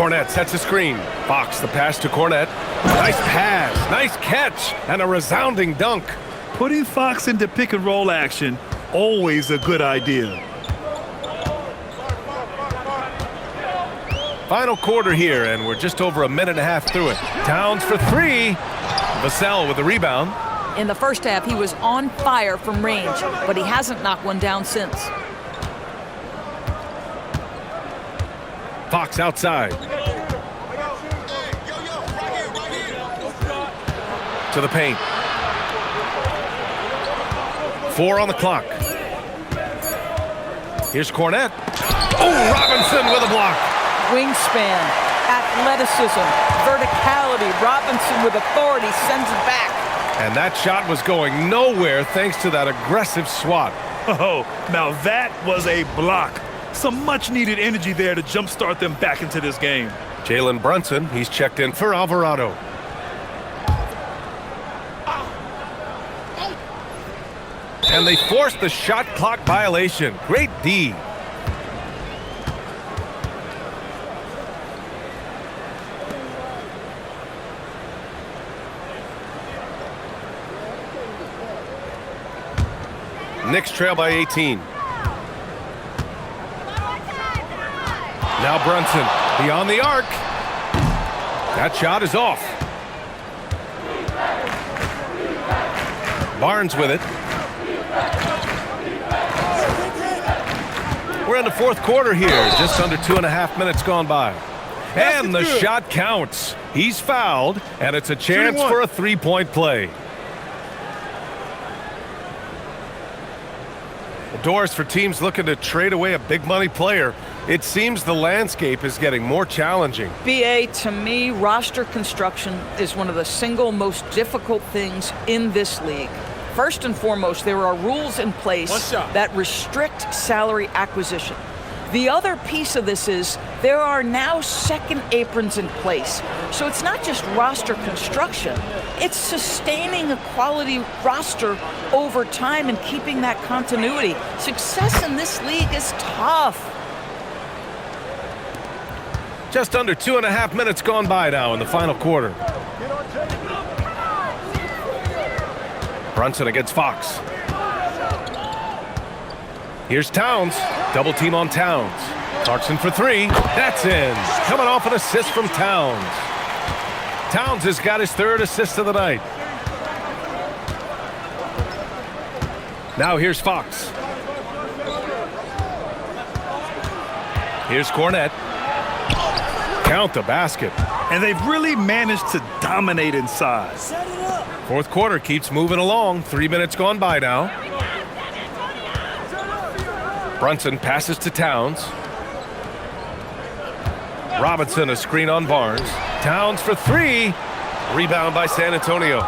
Cornette sets a screen. Fox, the pass to Cornette. Nice pass, nice catch, and a resounding dunk. Putting Fox into pick and roll action, always a good idea. Final quarter here, and we're just over a minute and a half through it. Towns for 3. Vassell with the rebound. In the first half, he was on fire from range, but he hasn't knocked one down since. Fox outside. To the paint. 4 on the clock. Here's Cornette. Oh, Robinson with a block. Wingspan, athleticism, verticality. Robinson with authority sends it back. And that shot was going nowhere thanks to that aggressive swat. Oh, now that was a block. Some much-needed energy there to jumpstart them back into this game. Jalen Brunson, he's checked in for Alvarado. And they forced the shot clock violation. Great D. Knicks trail by 18. Now Brunson beyond the arc. That shot is off. Barnes with it. We're in the fourth quarter here. Just under 2.5 minutes gone by. And the shot counts. He's fouled, and it's a chance for a three-point play. The doors for teams looking to trade away a big money player. It seems the landscape is getting more challenging. BA, to me, roster construction is one of the single most difficult things in this league. First and foremost, there are rules in place that restrict salary acquisition. The other piece of this is there are now second aprons in place. So it's not just roster construction, it's sustaining a quality roster over time and keeping that continuity. Success in this league is tough. Just under 2.5 minutes gone by now in the final quarter. Brunson against Fox. Here's Towns. Double team on Towns. Clarkson for three. That's in. Coming off an assist from Towns. Towns has got his third assist of the night. Now here's Fox. Here's Cornette. Count the basket. And they've really managed to dominate inside. Fourth quarter keeps moving along. 3 minutes gone by now. Brunson passes to Towns. Robinson a screen on Barnes. Towns for three. Rebound by San Antonio.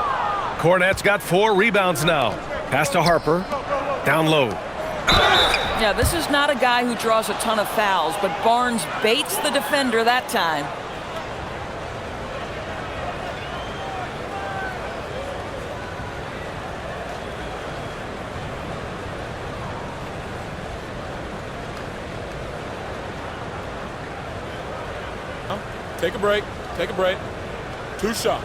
Cornette's got 4 rebounds now. Pass to Harper. Down low. Yeah, this is not a guy who draws a ton of fouls, but Barnes baits the defender that time. Take a break. Take a break. 2 shots.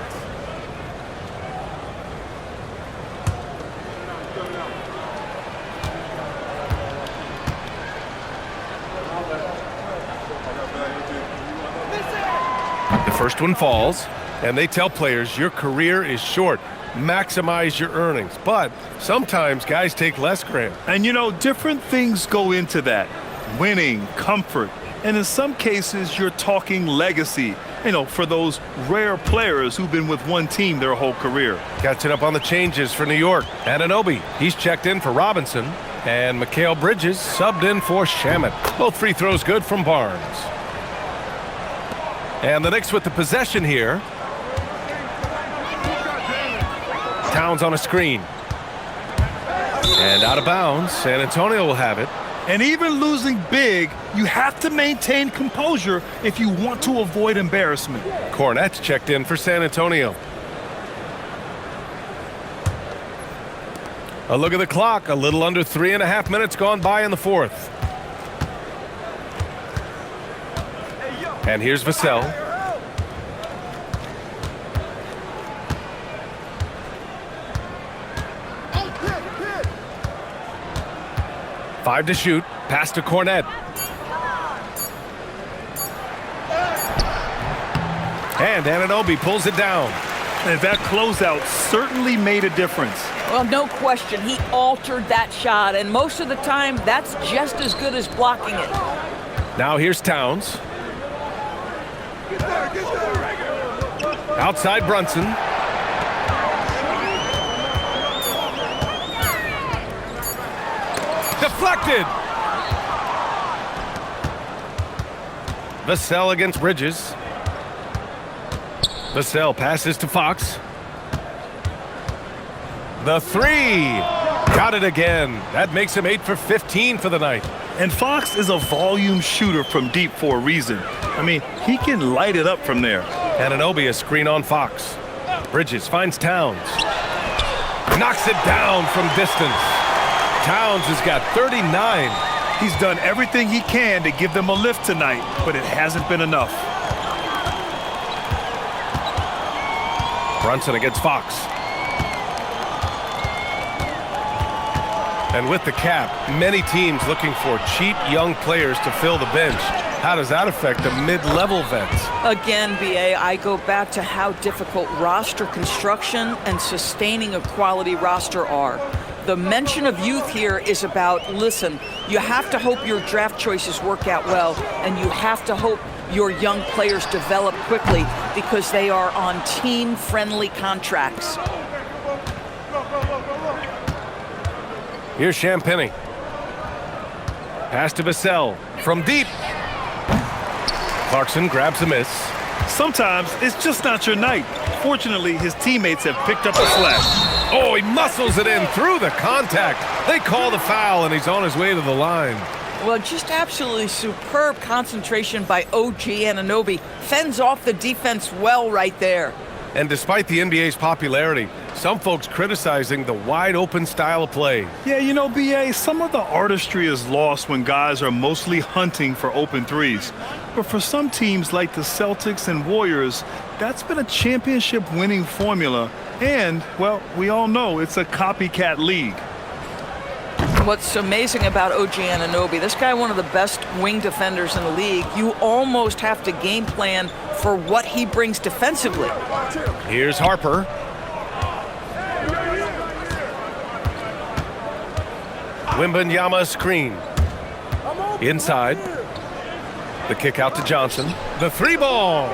The first one falls, and they tell players your career is short. Maximize your earnings. But sometimes guys take less, Graham. And you know, different things go into that. Winning, comfort, and in some cases, you're talking legacy, you know, for those rare players who've been with one team their whole career. Catching up on the changes for New York. Anunoby, he's checked in for Robinson. And Mikal Bridges subbed in for Shamet. Both free throws good from Barnes. And the Knicks with the possession here. Towns on a screen. And out of bounds. San Antonio will have it. And even losing big, you have to maintain composure if you want to avoid embarrassment. Cornette's checked in for San Antonio. A look at the clock. A little under 3.5 minutes gone by in the fourth. And here's Vassell. Five to shoot. Pass to Cornette. And Anunoby pulls it down. And that closeout certainly made a difference. Well, no question. He altered that shot, and most of the time, that's just as good as blocking it. Now here's Towns. Outside Brunson. Deflected. Vassell against Bridges. Vassell passes to Fox. The three. Got it again. That makes him 8 for 15 for the night. And Fox is a volume shooter from deep for a reason. I mean, he can light it up from there. Anunoby a screen on Fox. Bridges finds Towns. Knocks it down from distance. Towns has got 39. He's done everything he can to give them a lift tonight, but it hasn't been enough. Brunson against Fox. And with the cap, many teams looking for cheap young players to fill the bench. How does that affect the mid-level vets? Again, BA, I go back to how difficult roster construction and sustaining a quality roster are. The mention of youth here is about, listen, you have to hope your draft choices work out well, and you have to hope your young players develop quickly because they are on team-friendly contracts. Here's Champagnie. Pass to Vassell from deep. Clarkson grabs a miss. Sometimes it's just not your night. Fortunately, his teammates have picked up the slack. Oh, he muscles it in through the contact. They call the foul, and he's on his way to the line. Well, just absolutely superb concentration by OG Anunoby. Fends off the defense well right there. And despite the NBA's popularity, some folks criticizing the wide-open style of play. Yeah, you know, BA, some of the artistry is lost when guys are mostly hunting for open threes. But for some teams like the Celtics and Warriors, that's been a championship-winning formula. And, well, we all know it's a copycat league. What's amazing about OG Anunoby, this guy one of the best wing defenders in the league. You almost have to game plan for what he brings defensively. Here's Harper. Wembanyama screen. Inside. The kick out to Johnson. The three ball.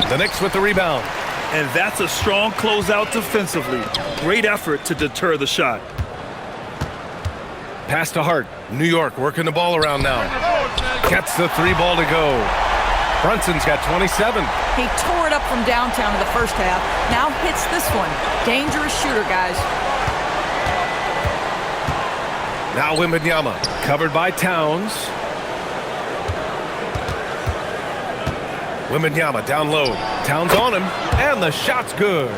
The Knicks with the rebound. And that's a strong closeout defensively. Great effort to deter the shot. Pass to Hart. New York working the ball around now. Gets the three ball to go. Brunson's got 27. He tore it up from downtown in the first half. Now hits this one. Dangerous shooter, guys. Now Wembanyama. Covered by Towns. Wembanyama down low. Towns on him. And the shot's good.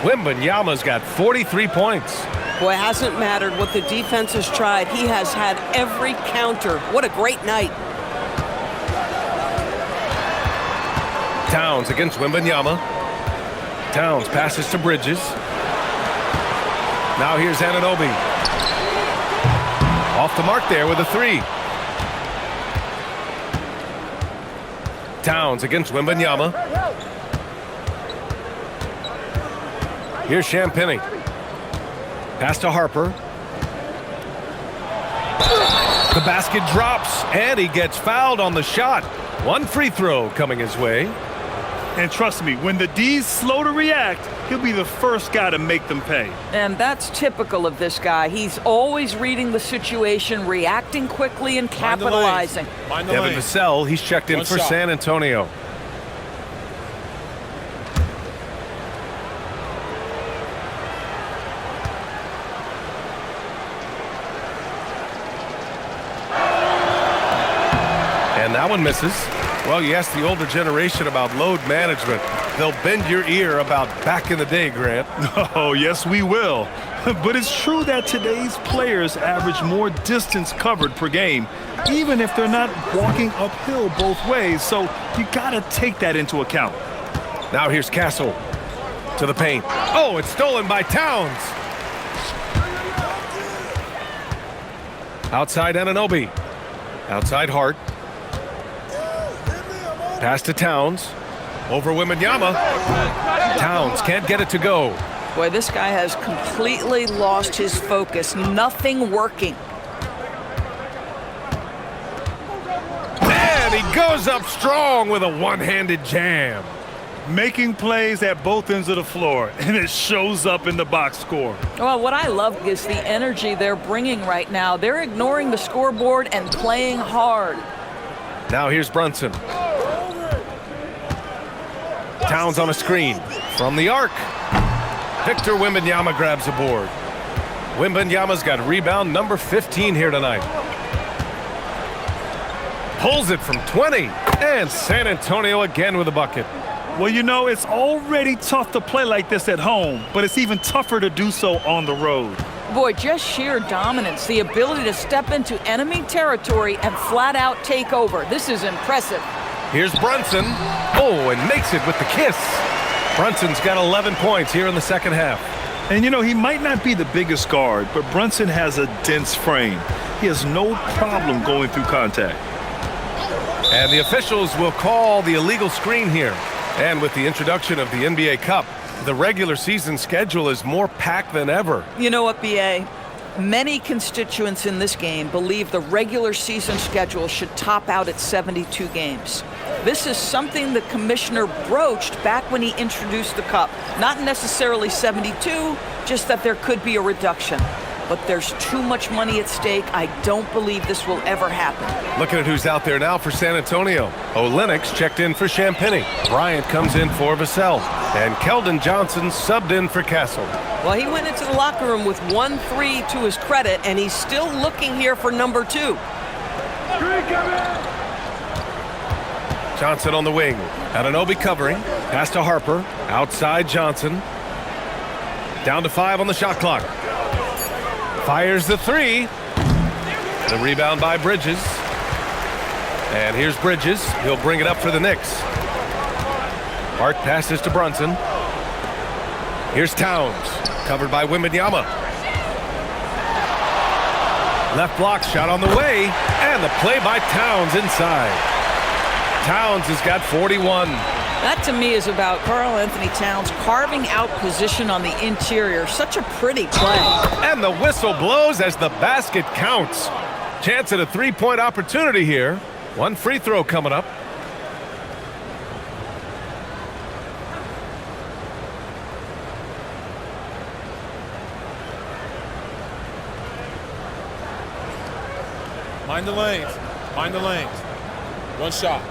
Wembanyama's got 43 points. Boy, it hasn't mattered what the defense has tried. He has had every counter. What a great night. Towns against Wembanyama. Towns passes to Bridges. Now here's Anunoby. Off the mark there with a three. Towns against Wembanyama. Here's Champagnie. Pass to Harper. The basket drops, and he gets fouled on the shot. One free throw coming his way. And trust me, when the D's slow to react, he'll be the first guy to make them pay. And that's typical of this guy. He's always reading the situation, reacting quickly, and capitalizing. Devin Vassell, he's checked in for San Antonio. And that one misses. Well, you ask the older generation about load management. They'll bend your ear about back in the day, Grant. Oh, yes, we will. But it's true that today's players average more distance covered per game, even if they're not walking uphill both ways. So you got to take that into account. Now here's Castle to the paint. Oh, it's stolen by Towns. Outside Anunoby. Outside Hart. Pass to Towns. Over Wembanyama. Towns can't get it to go. Boy, this guy has completely lost his focus. Nothing working. And he goes up strong with a one-handed jam. Making plays at both ends of the floor, and it shows up in the box score. Well, what I love is the energy they're bringing right now. They're ignoring the scoreboard and playing hard. Now here's Brunson. Towns on a screen from the arc. Victor Wembanyama grabs the board. Wembanyama's got rebound number 15 here tonight. Pulls it from 20. And San Antonio again with a bucket. Well, you know, it's already tough to play like this at home, but it's even tougher to do so on the road. Boy, just sheer dominance, the ability to step into enemy territory and flat out take over. This is impressive. Here's Brunson. Oh, and makes it with the kiss. Brunson's got 11 points here in the second half. And, you know, he might not be the biggest guard, but Brunson has a dense frame. He has no problem going through contact. And the officials will call the illegal screen here. And with the introduction of the NBA Cup, the regular season schedule is more packed than ever. You know what, B.A.? Many constituents in this game believe the regular season schedule should top out at 72 games. This is something the commissioner broached back when he introduced the Cup. Not necessarily 72, just that there could be a reduction. But there's too much money at stake. I don't believe this will ever happen. Looking at who's out there now for San Antonio. Lynx checked in for Champagnie. Bryant comes in for Vassell. And Keldon Johnson subbed in for Castle. Well, he went into the locker room with 1-3 to his credit, and he's still looking here for number 2. Johnson on the wing. Anunoby covering. Pass to Harper. Outside Johnson. Down to 5 on the shot clock. Fires the three. The rebound by Bridges. And here's Bridges. He'll bring it up for the Knicks. Hart passes to Brunson. Here's Towns. Covered by Wembanyama. Left block shot on the way, and the play by Towns inside. Towns has got 41. That to me is about Karl Anthony Towns carving out position on the interior. Such a pretty play. And the whistle blows as the basket counts. Chance at a three-point opportunity here. One free throw coming up. Mind the lanes. Mind the lanes. One shot.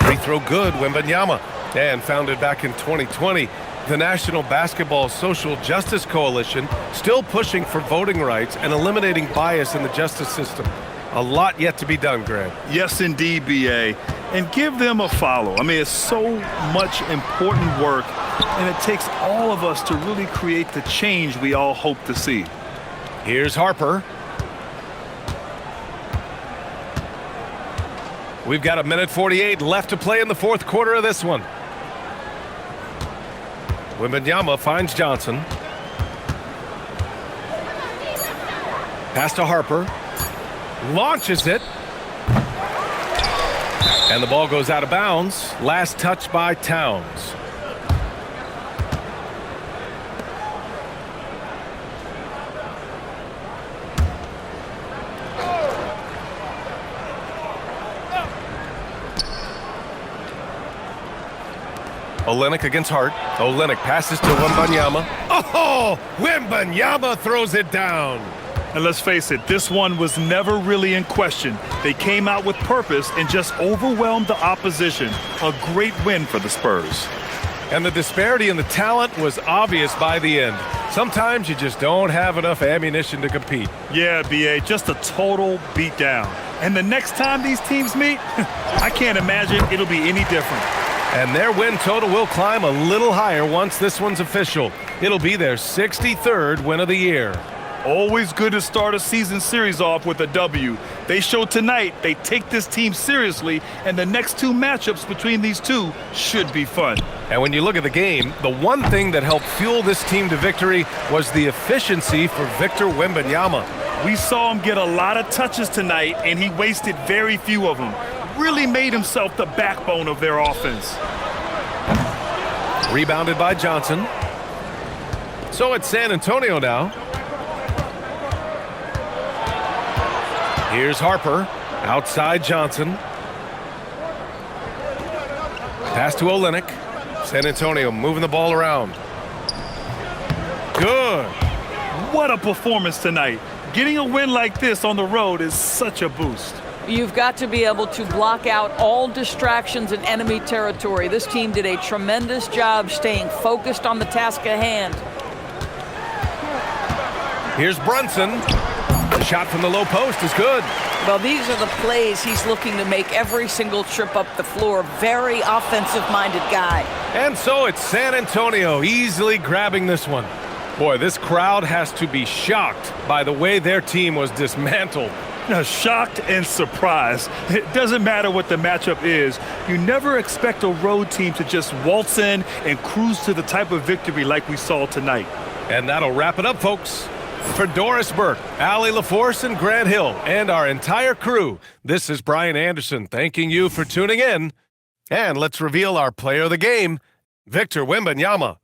Free throw good, Wembanyama. And founded back in 2020, the National Basketball Social Justice Coalition still pushing for voting rights and eliminating bias in the justice system. A lot yet to be done, Grant. Yes, indeed, B.A. And give them a follow. I mean, it's so much important work, and it takes all of us to really create the change we all hope to see. Here's Harper. We've got 1:48 left to play in the fourth quarter of this one. Wembanyama finds Johnson. Pass to Harper. Launches it. And the ball goes out of bounds. Last touch by Towns. Olynyk against Hart. Olynyk passes to Wembanyama. Oh, Wembanyama throws it down. And let's face it, this one was never really in question. They came out with purpose and just overwhelmed the opposition. A great win for the Spurs. And the disparity in the talent was obvious by the end. Sometimes you just don't have enough ammunition to compete. Yeah, B.A., just a total beatdown. And the next time these teams meet, I can't imagine it'll be any different. And their win total will climb a little higher once this one's official. It'll be their 63rd win of the year. Always good to start a season series off with a W. They showed tonight they take this team seriously, and the next two matchups between these two should be fun. And when you look at the game, the one thing that helped fuel this team to victory was the efficiency for Victor Wembanyama. We saw him get a lot of touches tonight, and he wasted very few of them. Really made himself the backbone of their offense. Rebounded by Johnson. So it's San Antonio now. Here's Harper. Outside Johnson. Pass to Olynyk. San Antonio moving the ball around. Good. What a performance tonight. Getting a win like this on the road is such a boost. You've got to be able to block out all distractions in enemy territory. This team did a tremendous job staying focused on the task at hand. Here's Brunson. The shot from the low post is good. Well, these are the plays he's looking to make every single trip up the floor. Very offensive-minded guy. And so it's San Antonio easily grabbing this one. Boy, this crowd has to be shocked by the way their team was dismantled. Shocked and surprised. It doesn't matter what the matchup is. You never expect a road team to just waltz in and cruise to the type of victory like we saw tonight. And that'll wrap it up, folks. For Doris Burke, Allie LaForce, and Grant Hill, and our entire crew, this is Brian Anderson thanking you for tuning in. And let's reveal our player of the game, Victor Wembanyama.